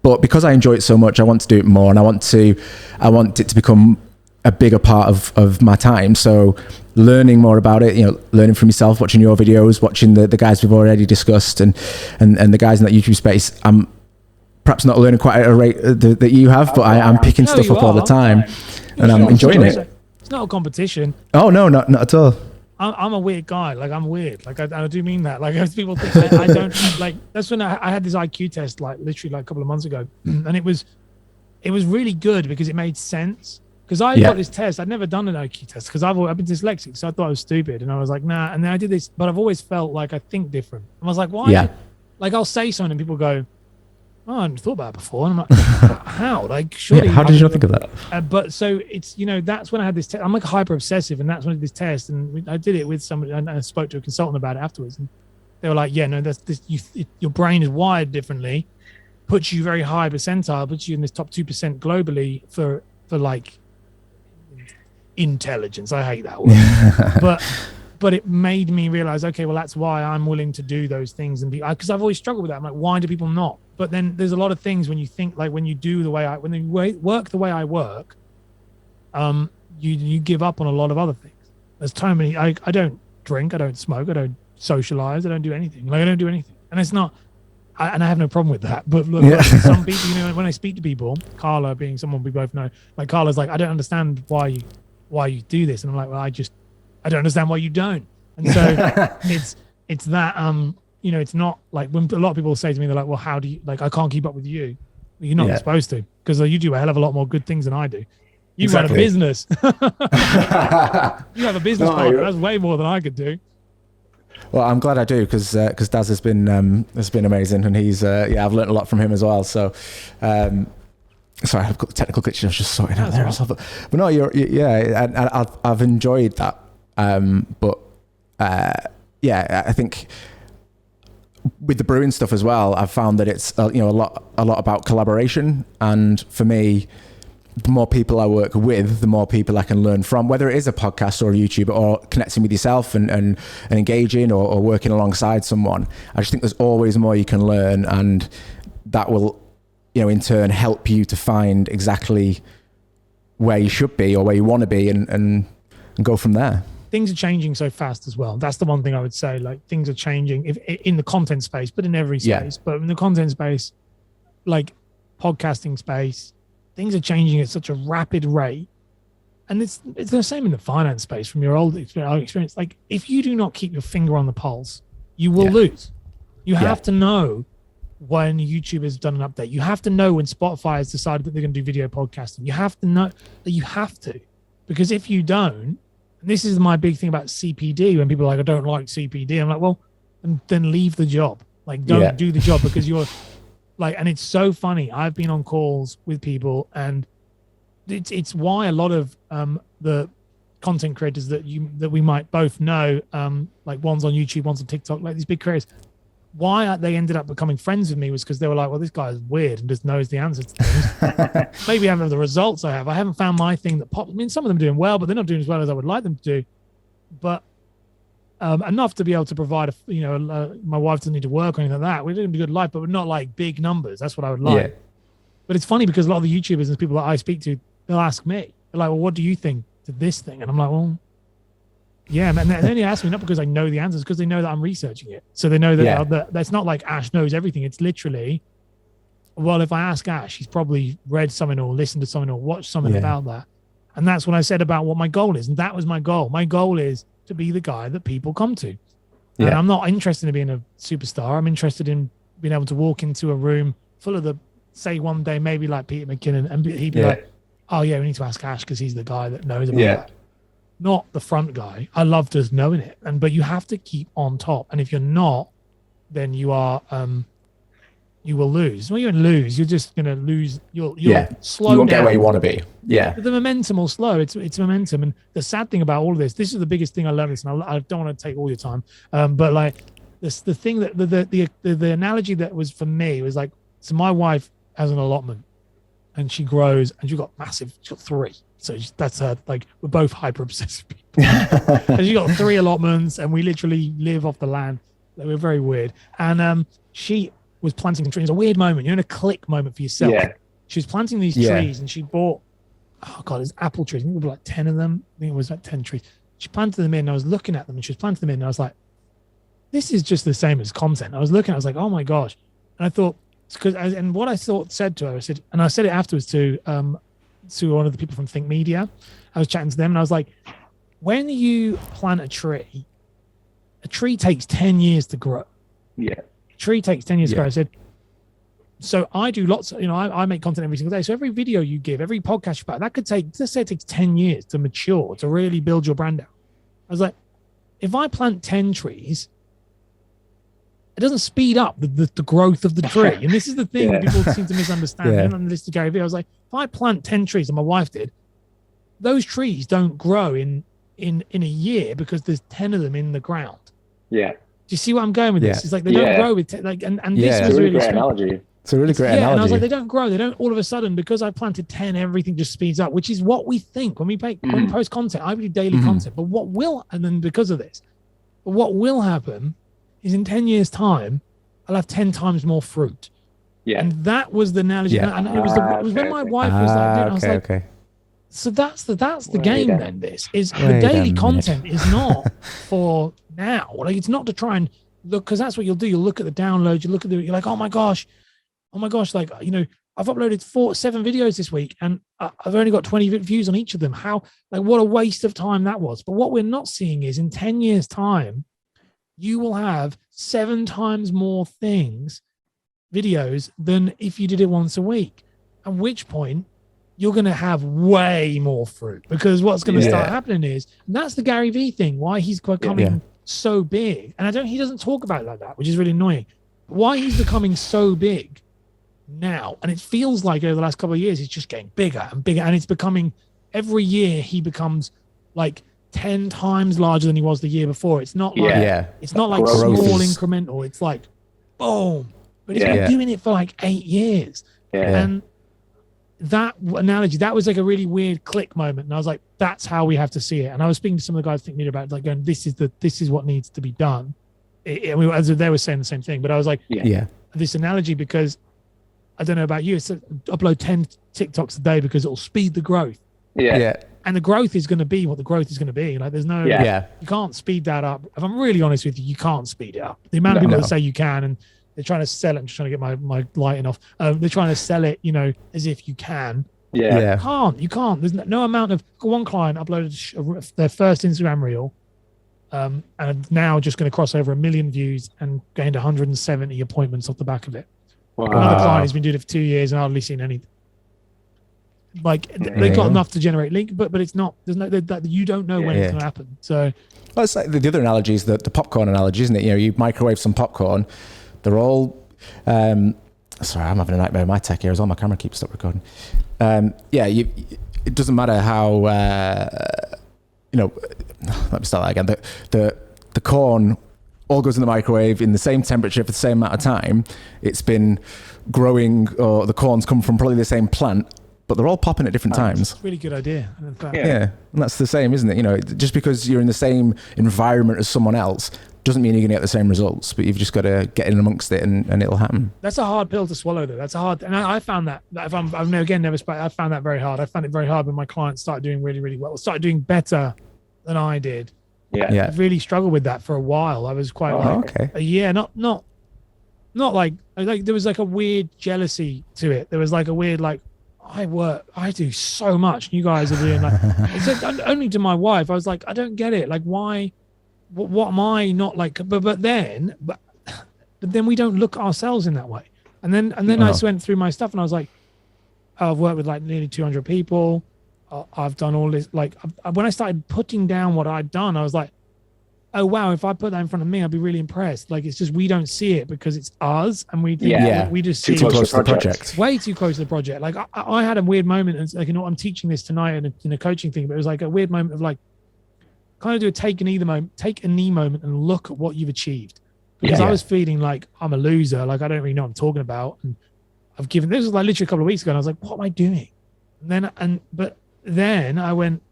But because I enjoy it so much, I want to do it more, and I want it to become a bigger part of my time. So learning more about it, learning from yourself, watching your videos, watching the guys we've already discussed, and the guys in that YouTube space. I'm perhaps not learning quite at a rate that you have, but I'm picking stuff up all the time, and I'm enjoying it. It's not a competition. Oh no, not at all. I'm a weird guy. Like I'm weird. Like I do mean that. Like as people think I don't like. That's when I had this IQ test, like literally like a couple of months ago, and it was really good because it made sense. Because I got this test, I'd never done an IQ test because I've been dyslexic, so I thought I was stupid, and I was like, nah. And then I did this, but I've always felt like I think different. And I was like, why? Yeah. Like I'll say something, and people go, "Oh, I hadn't thought about it before." And I'm like, how? Like, surely. How did you not think of that? But so it's that's when I had this test. I'm like hyper obsessive, and that's when I did this test, and I did it with somebody, and I spoke to a consultant about it afterwards, and they were like, "Yeah, no, that's this. Your brain is wired differently, puts you very high percentile, puts you in this top 2% globally for like." Intelligence. I hate that word. but it made me realize, okay, well, that's why I'm willing to do those things, and because I've always struggled with that. I'm like, why do people not? But then there's a lot of things when you think, like when you do when you work the way I work, you give up on a lot of other things. There's so many. I don't drink, I don't smoke, I don't socialize, I don't do anything. Like I don't do anything, and it's not. And I have no problem with that. But look, like some people, when I speak to people, Carla being someone we both know, like Carla's like, I don't understand why you do this, and I'm like, well, I don't understand why you don't. And so it's that it's not like when a lot of people say to me, they're like, well, how do you, like, I can't keep up with you. Well, you're not supposed to, because you do a hell of a lot more good things than I do. You run a business. You have a business partner. That's way more than I could do. Well, I'm glad I do, because Daz has been amazing, and he's I've learned a lot from him as well. So sorry, I've got the technical glitch. I was just sorting out there. But no, I've enjoyed that. I think with the brewing stuff as well, I've found that it's a lot about collaboration. And for me, the more people I work with, the more people I can learn from, whether it is a podcast or a YouTube or connecting with yourself and engaging or working alongside someone. I just think there's always more you can learn, and that will, in turn help you to find exactly where you should be or where you want to be and go from there. Things are changing so fast as well. That's the one thing I would say. Like, things are changing in the content space, but in every space. But in the content space, like podcasting space, things are changing at such a rapid rate. And it's the same in the finance space from your old experience. Like, if you do not keep your finger on the pulse, you will lose. You have to know when YouTube has done an update. You have to know when Spotify has decided that they're going to do video podcasting. You have to know that you have to. Because if you don't, and this is my big thing about CPD, when people are like, I don't like CPD. I'm like, well, then leave the job. Like, don't do the job, because you're like, and it's so funny. I've been on calls with people, and it's why a lot of the content creators that we might both know, like one's on YouTube, one's on TikTok, like these big creators, why they ended up becoming friends with me was because they were like, well, this guy is weird and just knows the answers to things. Maybe I haven't the results I have. I haven't found my thing that pops. I mean, some of them are doing well, but they're not doing as well as I would like them to do. But enough to be able to provide my wife doesn't need to work or anything like that. We're doing a good life, but we're not like big numbers. That's what I would like. Yeah. But it's funny because a lot of the YouTubers and people that I speak to, they'll ask me, they're like, well, what do you think to this thing? And I'm like, well, yeah, man. They only ask me not because I know the answers, because they know that I'm researching it. So they know that that's not like Ash knows everything. It's literally, well, if I ask Ash, he's probably read something or listened to something or watched something about that. And that's what I said about what my goal is. And that was my goal. My goal is to be the guy that people come to. And I'm not interested in being a superstar. I'm interested in being able to walk into a room full of say one day, maybe like Peter McKinnon, and he'd be like, oh yeah, we need to ask Ash because he's the guy that knows about that. Not the front guy. I love just knowing it. But you have to keep on top. And if you're not, then you are, you will lose. Well, you won't lose. You're just going to lose. You'll slow down. You won't get where you want to be. Yeah. The momentum will slow. It's momentum. And the sad thing about all of this is the biggest thing I learned this, and I don't want to take all your time. But like the thing that the analogy that was for me was like, so my wife has an allotment and she grows and she's got 3. So that's her, like, we're both hyper obsessive people. And she got 3 allotments and we literally live off the land. Like, we're very weird. And she was planting trees. It's a weird moment. You're in a click moment for yourself. Yeah. She was planting these trees and she bought, it's apple trees. I think there were like 10 of them. I think it was like 10 trees. She planted them in and I was looking at them and she was planting them in and I was like, this is just the same as content. I was looking, I was like, oh my gosh. And I thought, and what I said to her, I said it afterwards to one of the people from Think Media. I was chatting to them and I was like, when you plant a tree takes 10 years to grow. Yeah. A tree takes 10 years to grow. I said, so I do lots of, I make content every single day. So every video you give, every podcast you put, that could take, let's say it takes 10 years to mature, to really build your brand out. I was like, if I plant 10 trees, it doesn't speed up the growth of the tree. And this is the thing that people seem to misunderstand. Yeah. And this to Gary Vee, I was like, if I plant 10 trees, and my wife did, those trees don't grow in a year because there's 10 of them in the ground. Yeah. Do you see where I'm going with this? It's like they don't grow with and this was really great analogy. It's a really great analogy. And I was like, they don't grow. They don't all of a sudden, because I planted 10, everything just speeds up, which is what we think when we post content. I do daily content, but because of this, what will happen is in 10 years time, I'll have 10 times more fruit. Yeah. And that was the analogy. Yeah. And it was when my wife was like, I was like, so that's the game then. This is the daily content is not for now. Like, it's not to try and look, because that's what you'll do. You'll look at the downloads, you're like, oh my gosh, like, I've uploaded 7 videos this week and I've only got 20 views on each of them. How, like, what a waste of time that was. But what we're not seeing is in 10 years time, you will have 7 times more videos than if you did it once a week. At which point you're going to have way more fruit, because what's going to start happening is, and that's the Gary Vee thing, why he's becoming so big. And he doesn't talk about it like that, which is really annoying. Why he's becoming so big now. And it feels like over the last couple of years, he's just getting bigger and bigger. And it's becoming, every year he becomes like 10 times larger than he was the year before. It's not like it's not like small incremental. It's like boom. But he's been doing it for like 8 years. Yeah. And that analogy, that was like a really weird click moment. And I was like, that's how we have to see it. And I was speaking to some of the guys thinking about it, like going, this is what needs to be done. As they were saying the same thing, but I was like, this analogy, because I don't know about you, it's upload 10 TikToks a day because it'll speed the growth. And the growth is going to be what the growth is going to be. Like there's no, you can't speed that up. If I'm really honest with you, you can't speed it up. The amount of people that say you can, and they're trying to sell it. I'm just trying to get my lighting off. They're trying to sell it, as if you can. You can't. There's no amount of. One client uploaded their first Instagram reel, and now just going to cross over 1 million views and gained 170 appointments off the back of it. Wow. Another client has been doing it for 2 years and hardly seen anything. Like they got enough to generate link, but it's not. There's no that you don't know when it's going to happen. So, well, it's like the other analogy is the popcorn analogy, isn't it? You microwave some popcorn. They're all. Sorry, I'm having a nightmare with my tech here as well. My camera keeps stop recording. It doesn't matter how. Let me start that again. The corn all goes in the microwave in the same temperature for the same amount of time. It's been growing, or the corn's come from probably the same plant, but they're all popping at different times. That's a really good idea. Yeah, and that's the same, isn't it? Just because you're in the same environment as someone else doesn't mean you're going to get the same results, but you've just got to get in amongst it and it'll happen. That's a hard pill to swallow, though. That's a hard, and I found that, I found that very hard. I found it very hard when my clients started doing really, really well, started doing better than I did. Yeah. I really struggled with that for a while. I was quite not like there was like a weird jealousy to it. There was like a weird, like, I do so much and you guys are doing like, it's only to my wife. I was like, I don't get it. Like, why, what am I not like, but then we don't look at ourselves in that way. And then I just went through my stuff and I was like, I've worked with like nearly 200 people. I've done all this. Like when I started putting down what I'd done, I was like, oh wow, if I put that in front of me, I'd be really impressed. Like, it's just, we don't see it because it's us and we think we just see too close to the project. Way too close to the project. Like I had a weird moment, and like, I'm teaching this tonight in a coaching thing, but it was like a weird moment of like, kind of do a take a knee moment and look at what you've achieved. Because I was feeling like I'm a loser, like I don't really know what I'm talking about. And this was like literally a couple of weeks ago, and I was like, what am I doing? But then I went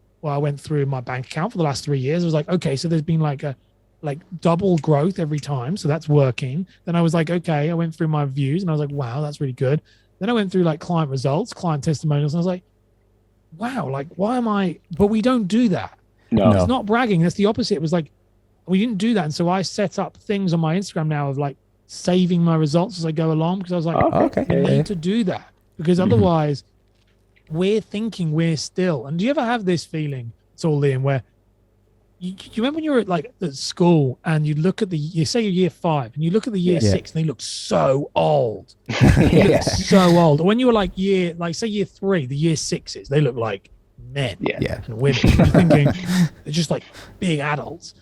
through my bank account for the last 3 years. I was like, okay, so there's been like double growth every time. So that's working. Then I was like, okay, I went through my views and I was like, wow, that's really good. Then I went through like client results, client testimonials. And I was like, wow, like why am I, but we don't do that. No. It's not bragging. That's the opposite. It was like, we didn't do that. And so I set up things on my Instagram now of like saving my results as I go along, because I was like, I need to do that, because otherwise we're thinking we're still. And do you ever have this feeling, it's all in, where you remember when you were at school and you look at you say you're year 5 and you look at the year 6 and they look so old. They look so old. Or when you were say year 3, the year 6s, they look like men and women. You're thinking they're just like big adults.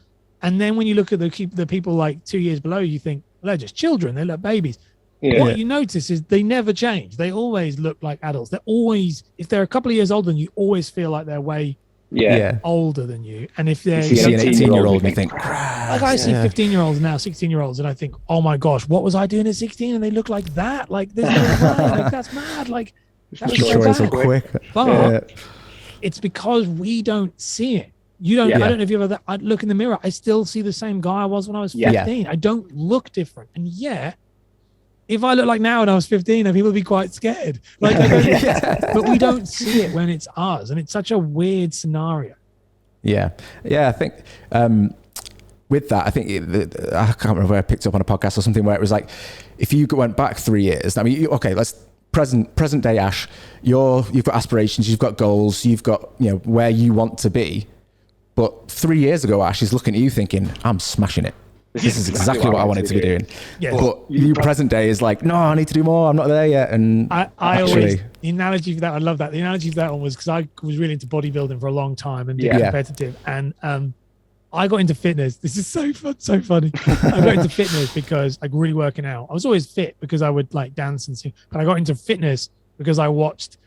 And then when you look at the people like 2 years below, you think, well, they're just children. They look babies. What you notice is they never change. They always look like adults. They're always, if they're a couple of years older than you, always feel like they're way older than you. And if they're you see an 18-year-old and you think, like I see 15-year-olds now, 16-year-olds, and I think, oh my gosh, what was I doing at 16? And they look like that. Like, there's no way. Like, that's mad. Like, that was so quick. But it's because we don't see it. You don't. I don't know if you ever. I look in the mirror. I still see the same guy I was when I was 15. I don't look different. And if I look like now when I was 15, then people would be quite scared. Like, but we don't see it when it's us, and it's such a weird scenario. Yeah. I think with that, I think I can't remember where I picked up on a podcast or something where it was like, if you went back 3 years. I mean, let's present day Ash. You've got aspirations, you've got goals, you've got where you want to be. But 3 years ago, Ash is looking at you thinking, I'm smashing it. This is exactly what I wanted to be doing. Yes. But you present day is like, no, I need to do more. I'm not there yet. And I always, the analogy for that, I love that. The analogy for that one was because I was really into bodybuilding for a long time and being competitive. And I got into fitness. This is so funny. I got into fitness because I really working out. I was always fit because I would like dance and sing. But I got into fitness because I watched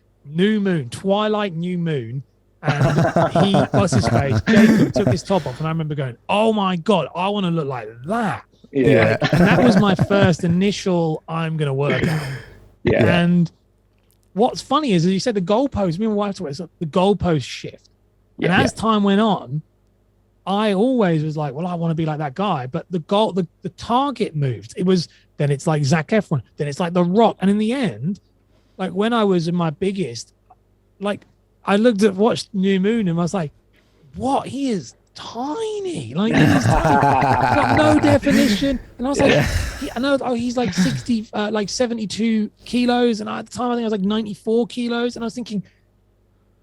Twilight New Moon. And what's his face? Jacob took his top off, and I remember going, "Oh my god, I want to look like that." And that was my first initial. I'm going to work out. And what's funny is, as you said, the goalposts, me and my wife talk about the goalposts shift. And as time went on, I always was like, well, I want to be like that guy. But the target moved. Then it's like Zac Efron, then it's like The Rock. And in the end, like when I was in my biggest, like I watched New Moon and I was like, what? He is tiny. Like he's got no definition. And I was like, he's like 72 kilos. And at the time I think I was like 94 kilos. And I was thinking,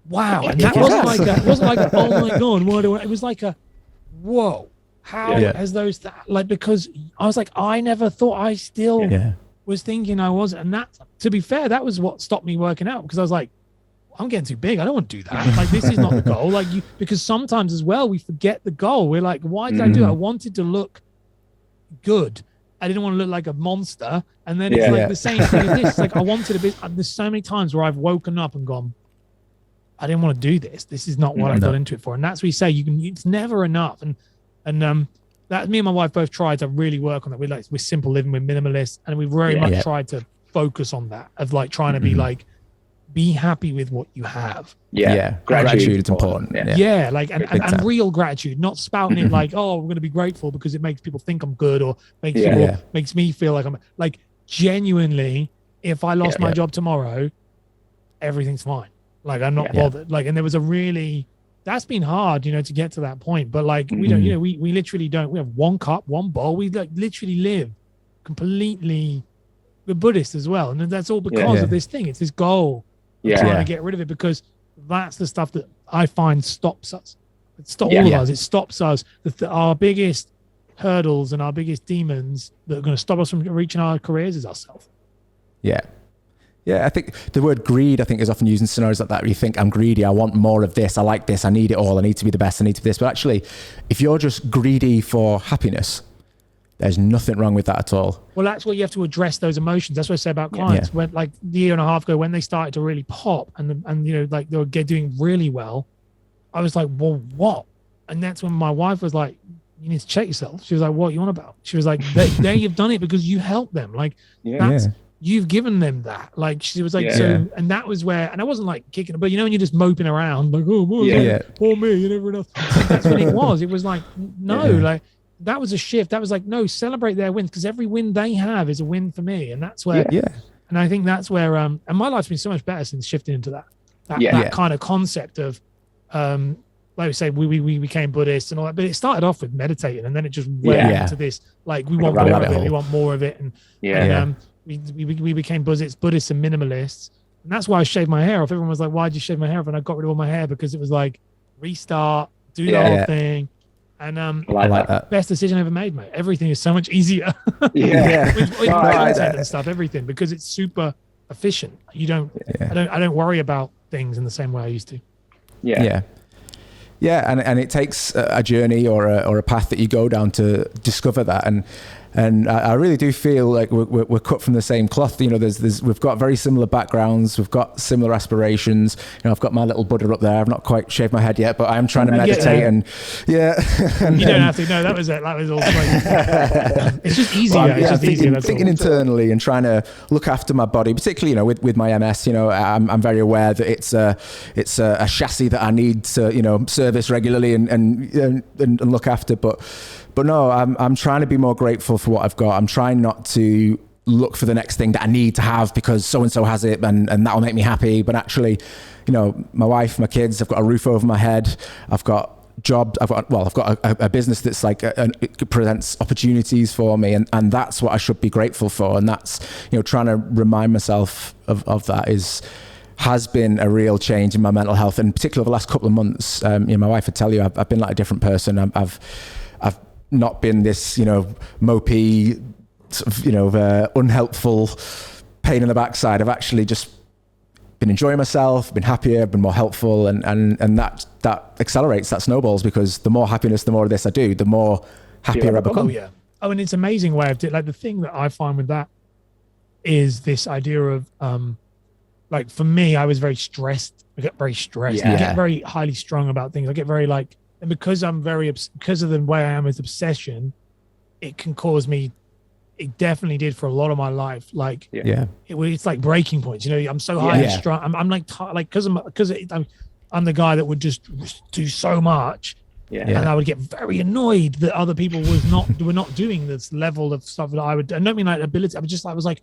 wow. And that wasn't like oh my God, why do I? It was like whoa, how has those because I was like, I never thought I still was thinking I wasn't. And that, to be fair, that was what stopped me working out, because I was like, I'm getting too big. I don't want to do that. Like, this is not the goal. Like, because sometimes as well, we forget the goal. We're like, why did I do it? I wanted to look good. I didn't want to look like a monster. And then it's like the same thing as this. It's like, I wanted to be, there's so many times where I've woken up and gone, I didn't want to do this. This is not what I got into it for. And that's what you say. It's never enough. And that me and my wife both tried to really work on that. We're simple living, we're minimalist, and we very much tried to focus on that, of like trying to be like, be happy with what you have. Gratitude is important. And real gratitude, not spouting it like, oh, we're going to be grateful because it makes people think I'm good, or makes me feel like I'm like, genuinely, if I lost my job tomorrow, everything's fine. Like, I'm not bothered. Like, and there was that's been hard, to get to that point. But like, we don't, we literally don't, we have one cup, one bowl. We like literally live completely, we're Buddhist as well. And that's all because of this thing. It's this goal of trying to get rid of it, because that's the stuff that I find stops us. It stops all of us. It stops us. Our biggest hurdles and our biggest demons that are going to stop us from reaching our careers is ourselves. Yeah, I think the word greed, I think, is often used in scenarios like that, where you think, I'm greedy, I want more of this, I like this, I need it all, I need to be the best, I need to be this. But actually, if you're just greedy for happiness, there's nothing wrong with that at all. Well, that's what you have to address, those emotions. That's what I say about clients. When, like, a year and a half ago, when they started to really pop and like they were doing really well, I was like, well, what? And that's when my wife was like, you need to check yourself. She was like, what are you on about? She was like, they have done it because you helped them. Like, you've given them that. Like, she was like, and that was where, and I wasn't like kicking it, but when you're just moping around, like, oh, poor me and everyone else. That's what it was. It was like, no, like, that was a shift. That was like, no, celebrate their wins, because every win they have is a win for me. And that's where, and I think that's where, and my life's been so much better since shifting into that kind of concept of, like we say, we became Buddhists and all that, but it started off with meditating, and then it just went into this, like, we want more of it, we want more of it. And we became Buddhists and minimalists. And that's why I shaved my hair off. Everyone was like, why'd you shave my hair off? And I got rid of all my hair because it was like, restart, do the whole thing. And I like that. Best decision I ever made, mate. Everything is so much easier. with content and stuff, everything, because it's super efficient. You don't, I don't worry about things in the same way I used to. And it takes a journey or a path that you go down to discover that. And I really do feel like we're cut from the same cloth. We've got very similar backgrounds. We've got similar aspirations. I've got my little Buddha up there. I've not quite shaved my head yet, but I am trying to meditate. And you don't have to. No, that was it. That was all. It's just easier. Well, it's just thinking internally and trying to look after my body, particularly with my MS. I'm very aware that it's a chassis that I need to service regularly and look after, But no, I'm trying to be more grateful for what I've got. I'm trying not to look for the next thing that I need to have because so-and-so has it and that'll make me happy. But actually, my wife, my kids, I've got a roof over my head. I've got job. I've got a business that's like, it presents opportunities for me. And that's what I should be grateful for. And that's, trying to remind myself of that has been a real change in my mental health. And particularly over the last couple of months, my wife would tell you, I've been like a different person. I've not been this, mopey, sort of, unhelpful pain in the backside. I've actually just been enjoying myself, been happier, been more helpful, and that accelerates, that snowballs, because the more happiness, the more of this I do, the more happier I become. And it's an amazing way of like, the thing that I find with that is this idea of like, for me, I was very stressed. I get very stressed. I get very highly strung about things. I get very like, and because I'm because of the way I am with obsession, it can cause me it definitely did for a lot of my life. Like, it's like breaking points. You know, I'm so high and strong. I'm like because I'm the guy that would just do so much. And I would get very annoyed that other people were not doing this level of stuff that I would. I don't mean like ability. I was like,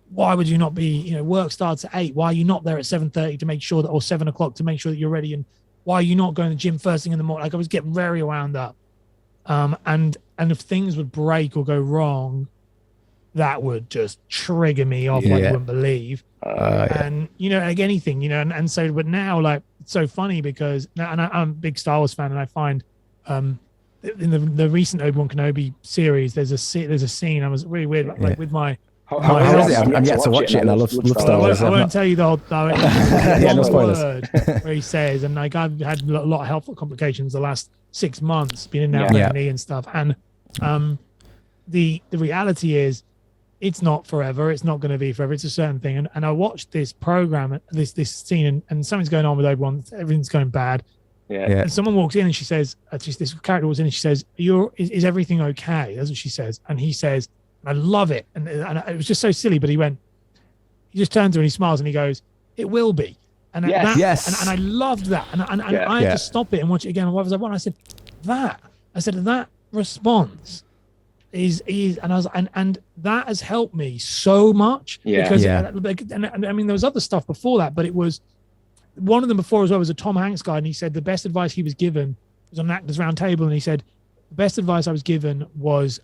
why would you not be? You know, work starts at 8. Why are you not there at 7:30 to make sure that, or 7 o'clock to make sure that you're ready? And why are you not going to the gym first thing in the morning? Like, I was getting very wound up. And if things would break or go wrong, that would just trigger me off like you wouldn't believe. And you know, like anything, you know, and so, but now, like, it's so funny because now, and I'm a big Star Wars fan, and I find in the recent Obi-Wan Kenobi series, there's a scene. I was really weird, like with my. How is it? I'm yet to watch it, and I love Star Wars. I won't tell you the whole. No spoilers. Where he says, and like, I've had a lot of health complications the last 6 months, been in and out of my knee and stuff, and the reality is, it's not forever. It's not going to be forever. It's a certain thing. And I watched this program, this scene, and something's going on with Obi-Wan. Everything's going bad. And someone walks in and she says, this character walks in and she says, is everything okay? That's what she says. And he says, I love it. And it was just so silly, but he just turns to her and he smiles and he goes, it will be. And and I loved that. And I had to stop it and watch it again. And I was like, what? I said, that response is and I was and that has helped me so much because and I mean, there was other stuff before that, but it was one of them before as well was a Tom Hanks guy, and he said the best advice he was given was on an Actors Round Table, and he said the best advice I was given was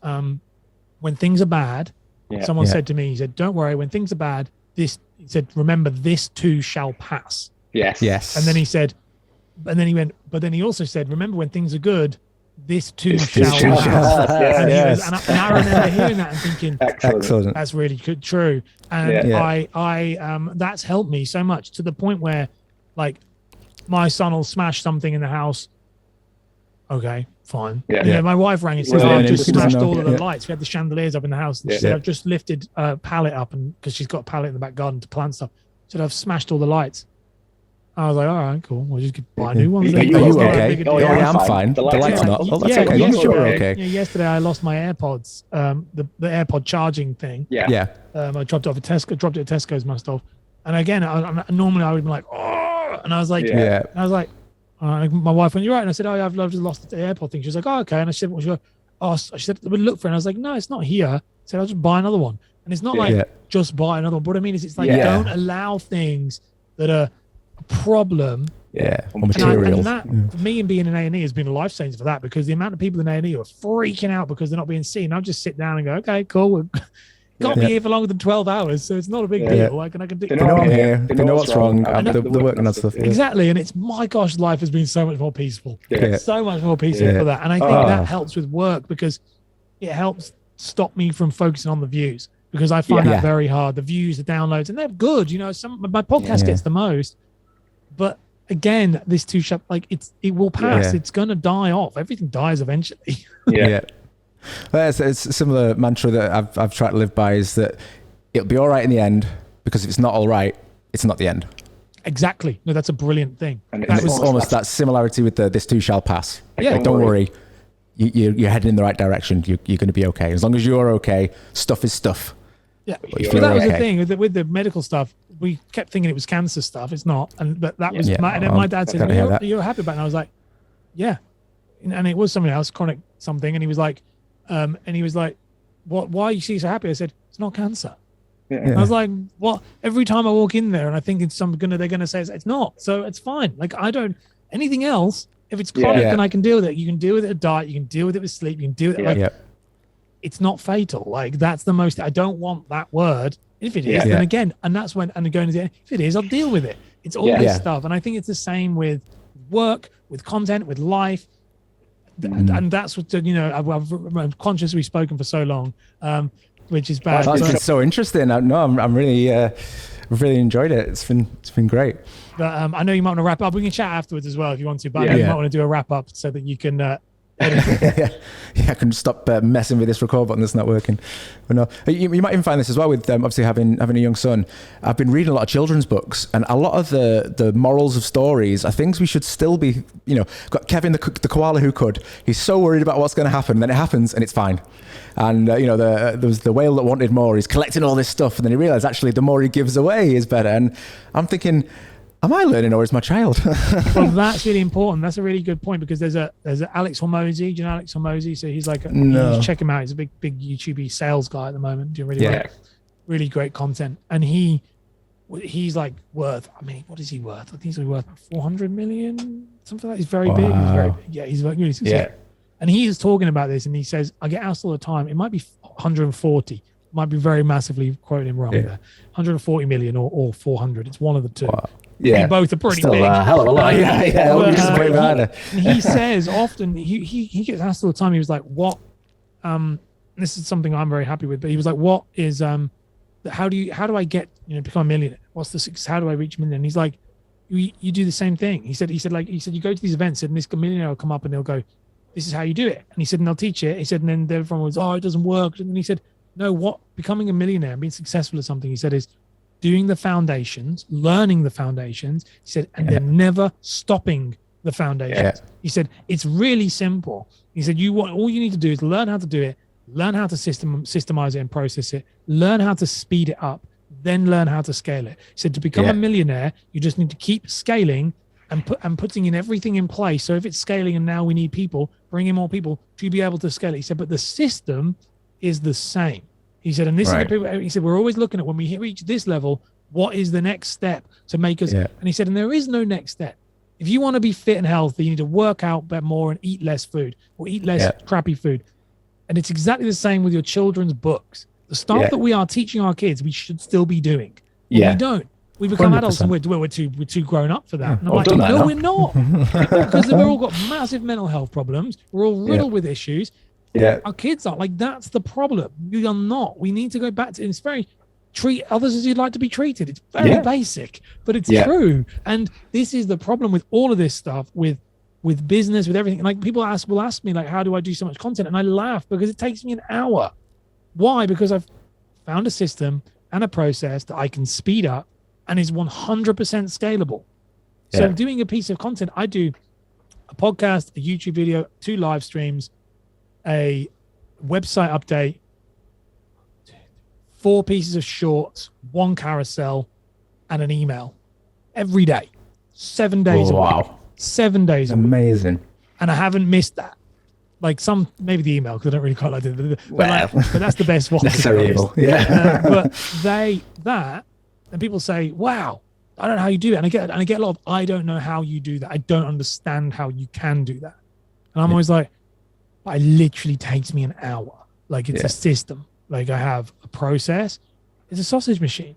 when things are bad, someone said to me, he said, don't worry, when things are bad, he said, remember, this too shall pass. Yes. And then he said, and then he went, but then he also said, remember, when things are good, this too shall pass. And I remember hearing that and thinking, excellent. That's really good, true. And I that's helped me so much, to the point where, like, my son will smash something in the house. Okay, fine. My wife rang and said, I've just smashed all of the lights. We had the chandeliers up in the house. And she said, I've just lifted a pallet up, and because she's got a pallet in the back garden to plant stuff. She said, I've smashed all the lights. I was like, all right, cool. We'll just buy new ones. Are you okay? I'm fine. The light's not. Oh, that's okay. I'm sure we're okay. Yesterday I lost my AirPods, the AirPod charging thing. I dropped it off at Tesco. Dropped it at Tesco's, must have. And again, normally I would be like, oh, and I was like, my wife went, you're right. And I said, oh, I've just lost the AirPod thing. She was like, oh, okay. And I said, well, she said, we'll look for it. And I was like, no, it's not here. I said, I'll just buy another one. And it's not just buy another one. But what I mean is, it's like, don't allow things that are a problem. Or material. And that, for me, and being in A&E has been a life changer for that, because the amount of people in A&E are freaking out because they're not being seen. I'll just sit down and go, okay, cool. Got me here for longer than 12 hours, so it's not a big deal. Like, and I can do. They know I'm here. They know what's wrong. They're working on stuff. Exactly, and it's, my gosh, life has been so much more peaceful. So much more peaceful for that, and I think that helps with work, because it helps stop me from focusing on the views, because I find that very hard. The views, the downloads, and they're good. You know, my podcast gets the most, but again, this two shop, like, it will pass. It's gonna die off. Everything dies eventually. Well, it's a similar mantra that I've tried to live by, is that it'll be all right in the end, because if it's not all right, it's not the end. Exactly. No, that's a brilliant thing. And it's almost that similarity with the this too shall pass. Like, don't worry. You're heading in the right direction. You're going to be okay. As long as you're okay, stuff is stuff. Yeah. But that was the thing with the medical stuff. We kept thinking it was cancer stuff. It's not. But that was my dad said, you're happy about it. And I was like, yeah. And it was something else, chronic something. And he was like, what? Why are you so happy? I said, it's not cancer. I was like, what? Every time I walk in there and I think they're gonna say it's not. So it's fine. Like, I don't, anything else, if it's chronic, then I can deal with it. You can deal with it with diet. You can deal with it with sleep. You can deal with it. It's not fatal. Like, that's the most. I don't want that word. If it is, then again, and that's when, and going to the end, if it is, I'll deal with it. It's all this stuff, and I think it's the same with work, with content, with life. And that's what, you know, I'm conscious we've spoken for so long, which is bad. That's been so interesting. I'm really enjoyed it. It's been great. But I know you might want to wrap up. We can chat afterwards as well if you want to, but I know you might want to do a wrap up so that you can I can stop messing with this record button that's not working. But no, you might even find this as well with obviously having a young son. I've been reading a lot of children's books, and a lot of the morals of stories are things we should still be, got Kevin the koala who could. He's so worried about what's going to happen, and then it happens and it's fine. And there was the whale that wanted more. He's collecting all this stuff, and then he realized actually the more he gives away is better. And I'm thinking, am I learning or is my child? Well, that's really important. That's a really good point, because there's Alex Hormozy. Do you know Alex Hormozy? So he's like, you check him out. He's a big YouTube sales guy at the moment, doing really great content. And he's like worth, what is he worth? I think he's worth 400 million, something like that. He's very big. He's very big. Yeah, he's really successful. Yeah. And he is talking about this, and he says, I get asked all the time, it might be 140. Might be very massively quoting him wrong there. 140 million or 400. It's one of the two. Wow. Yeah, both are pretty big. Hell of a lot. He says often, he gets asked all the time. He was like, "What?" This is something I'm very happy with. But he was like, "What is how do I get become a millionaire? What's the success? How do I reach a million?" And he's like, "You do the same thing." He said you go to these events, and this millionaire will come up and they'll go, "This is how you do it." And he said, and they'll teach it. He said, and then everyone was, "Oh, it doesn't work." And he said, "No, what becoming a millionaire, being successful at something," he said, is doing the foundations, learning the foundations. He said, and then never stopping the foundations. He said, it's really simple. He said, all you need to do is learn how to do it, learn how to systemize it and process it, learn how to speed it up, then learn how to scale it. He said, to become a millionaire, you just need to keep scaling and putting in everything in place. So if it's scaling and now we need people, bring in more people to be able to scale it. He said, but the system is the same. He said, and this is the people, he said, we're always looking at when we reach this level, what is the next step to make us, and he said, and there is no next step. If you want to be fit and healthy, you need to work out more and eat less food or eat less crappy food. And it's exactly the same with your children's books. The stuff that we are teaching our kids, we should still be doing. But we don't. We become 100%. Adults and we're too grown up for that. And I'm like, no, we're not. Because we've all got massive mental health problems. We're all riddled with issues. Yeah, our kids are like, that's the problem. We are not. We need to go back to it's very treat others as you'd like to be treated. It's very basic, but it's true. And this is the problem with all of this stuff, with business, with everything. Like people will ask me, like, how do I do so much content? And I laugh because it takes me an hour. Why? Because I've found a system and a process that I can speed up and is 100% scalable. So doing a piece of content, I do a podcast, a YouTube video, 2 live streams, a website update, 4 pieces of shorts, 1 carousel, and an email every day, 7 days a week. 7 days a week. Amazing. And I haven't missed that. Like maybe the email, because I don't really quite like it. But that's the best one. Necessary evil. But and people say, wow, I don't know how you do it. And I get a lot of, I don't know how you do that. I don't understand how you can do that. And I'm always like, it literally takes me an hour. Like it's a system. Like I have a process. It's a sausage machine.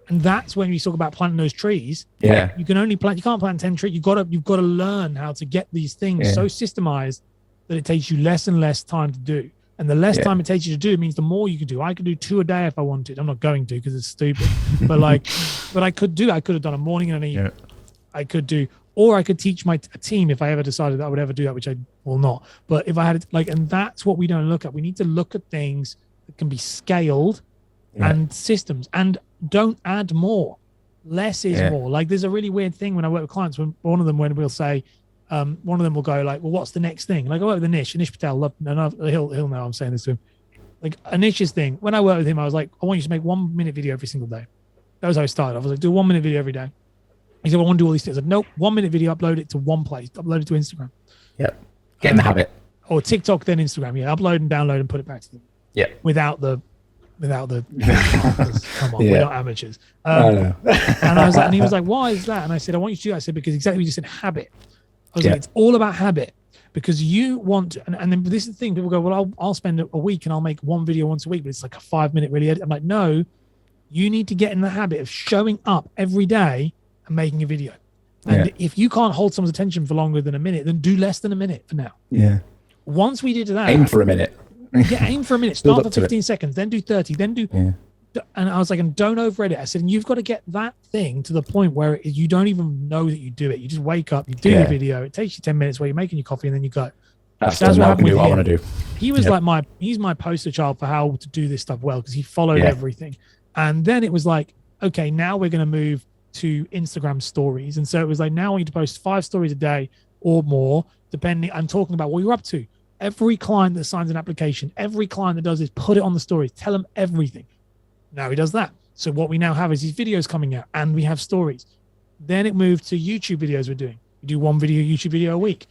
And that's when you talk about planting those trees. Yeah. You can't plant 10 trees. You've got to learn how to get these things so systemized that it takes you less and less time to do. And the less time it takes you to do, it means the more you can do. I could do 2 a day if I wanted. I'm not going to because it's stupid. but I could have done a morning and an evening. I could do, or I could teach my team if I ever decided that I would ever do that, which I will not. But if I had and that's what we don't look at. We need to look at things that can be scaled and systems, and don't add more. Less is more. Like there's a really weird thing when I work with clients, when we'll say, one of them will go like, well, what's the next thing? Like I work with Anish Patel, he'll know I'm saying this to him. Like Anish's thing, when I worked with him, I was like, I want you to make 1 minute video every single day. That was how I started. I was like, do a 1 minute video every day. He said, well, I want to do all these things. I said, nope, 1 minute video, upload it to one place, upload it to Instagram. Yep. Get in the habit. Or TikTok, then Instagram. Yeah, upload and download and put it back to them. Yeah. Without the come on, we're not amateurs. And I was like, and he was like, why is that? And I said, I want you to do that. I said, because exactly what you said, habit. I was like, it's all about habit, because you want, and then this is the thing, people go, well, I'll spend a week and I'll make 1 video once a week, but it's like a 5 minute really edit. I'm like, no, you need to get in the habit of showing up every day and making a video. And if you can't hold someone's attention for longer than a minute, then do less than a minute for now. Yeah. Once we did that, aim for a minute. Aim for a minute. Start for 15 seconds, then do 30, then do. Yeah. And I was like, and don't over edit. I said, and you've got to get that thing to the point where you don't even know that you do it. You just wake up, you do your video. It takes you 10 minutes where you're making your coffee, and then you go. That's what happened with him. I want to do. He was like he's my poster child for how to do this stuff well, because he followed everything. And then it was like, okay, now we're going to move to Instagram stories. And so it was like, now we need to post 5 stories a day or more, depending. I'm talking about what you're up to. Every client that signs an application, every client that does this, put it on the stories, tell them everything. Now he does that. So what we now have is these videos coming out, and we have stories. Then it moved to YouTube videos we're doing. We do 1 YouTube video a week.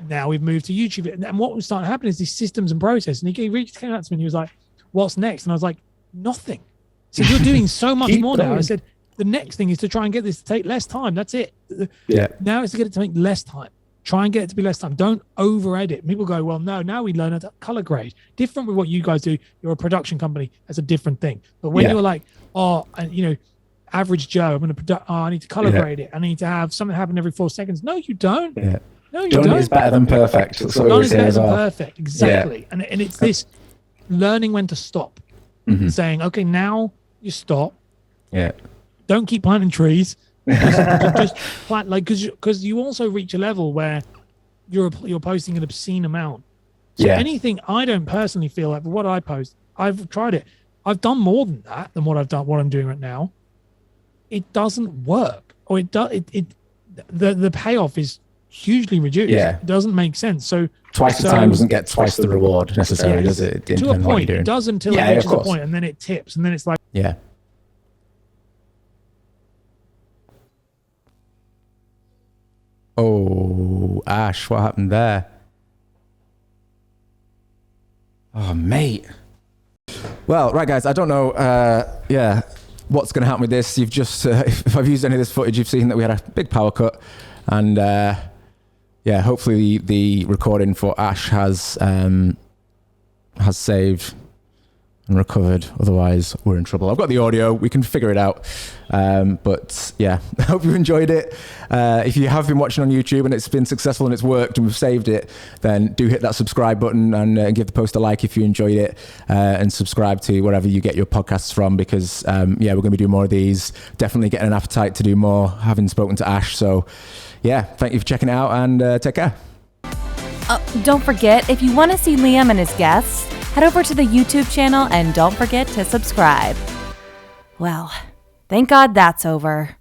Now we've moved to YouTube. And what was starting to happen is these systems and process. And he came out to me and he was like, what's next? And I was like, nothing. So you're doing so much more now. I said, the next thing is to try and get this to take less time. That's it. Yeah. Now it's to get it to make less time. Try and get it to be less time. Don't over edit. People go, well, no, now we learn how to color grade. Different with what you guys do. You're a production company. That's a different thing. But when you're like, average Joe, I'm going to I need to color grade it. I need to have something happen every 4 seconds. No, you don't. Yeah. No, you don't. Done is better than perfect. That's what Done is better than perfect. Exactly. Yeah. And it's this learning when to stop. Saying, okay, now you stop. Yeah. Don't keep planting trees. Just plant, like, because you also reach a level where you're posting an obscene amount. So anything, I don't personally feel like, but what I post, I've tried it. I've done more than that, than what I'm doing right now. It doesn't work, or the payoff is hugely reduced. Yeah. It doesn't make sense. So twice the time doesn't get twice the reward necessarily, does it? To a point, it does until it reaches a point, and then it tips, and then it's like, yeah. Oh, Ash, what happened there? Oh, mate. Well, right, guys, I don't know, what's going to happen with this. You've just, if I've used any of this footage, you've seen that we had a big power cut, and hopefully the recording for Ash has saved and recovered. Otherwise, we're in trouble. I've got the audio. We can figure it out. But yeah, I hope you enjoyed it. If you have been watching on YouTube and it's been successful and it's worked and we've saved it, then do hit that subscribe button and give the post a like if you enjoyed it, and subscribe to wherever you get your podcasts from, because we're going to be doing more of these. Definitely getting an appetite to do more, having spoken to Ash. So yeah, thank you for checking it out, and take care. Don't forget, if you want to see Liam and his guests, head over to the YouTube channel and don't forget to subscribe. Well, thank God that's over.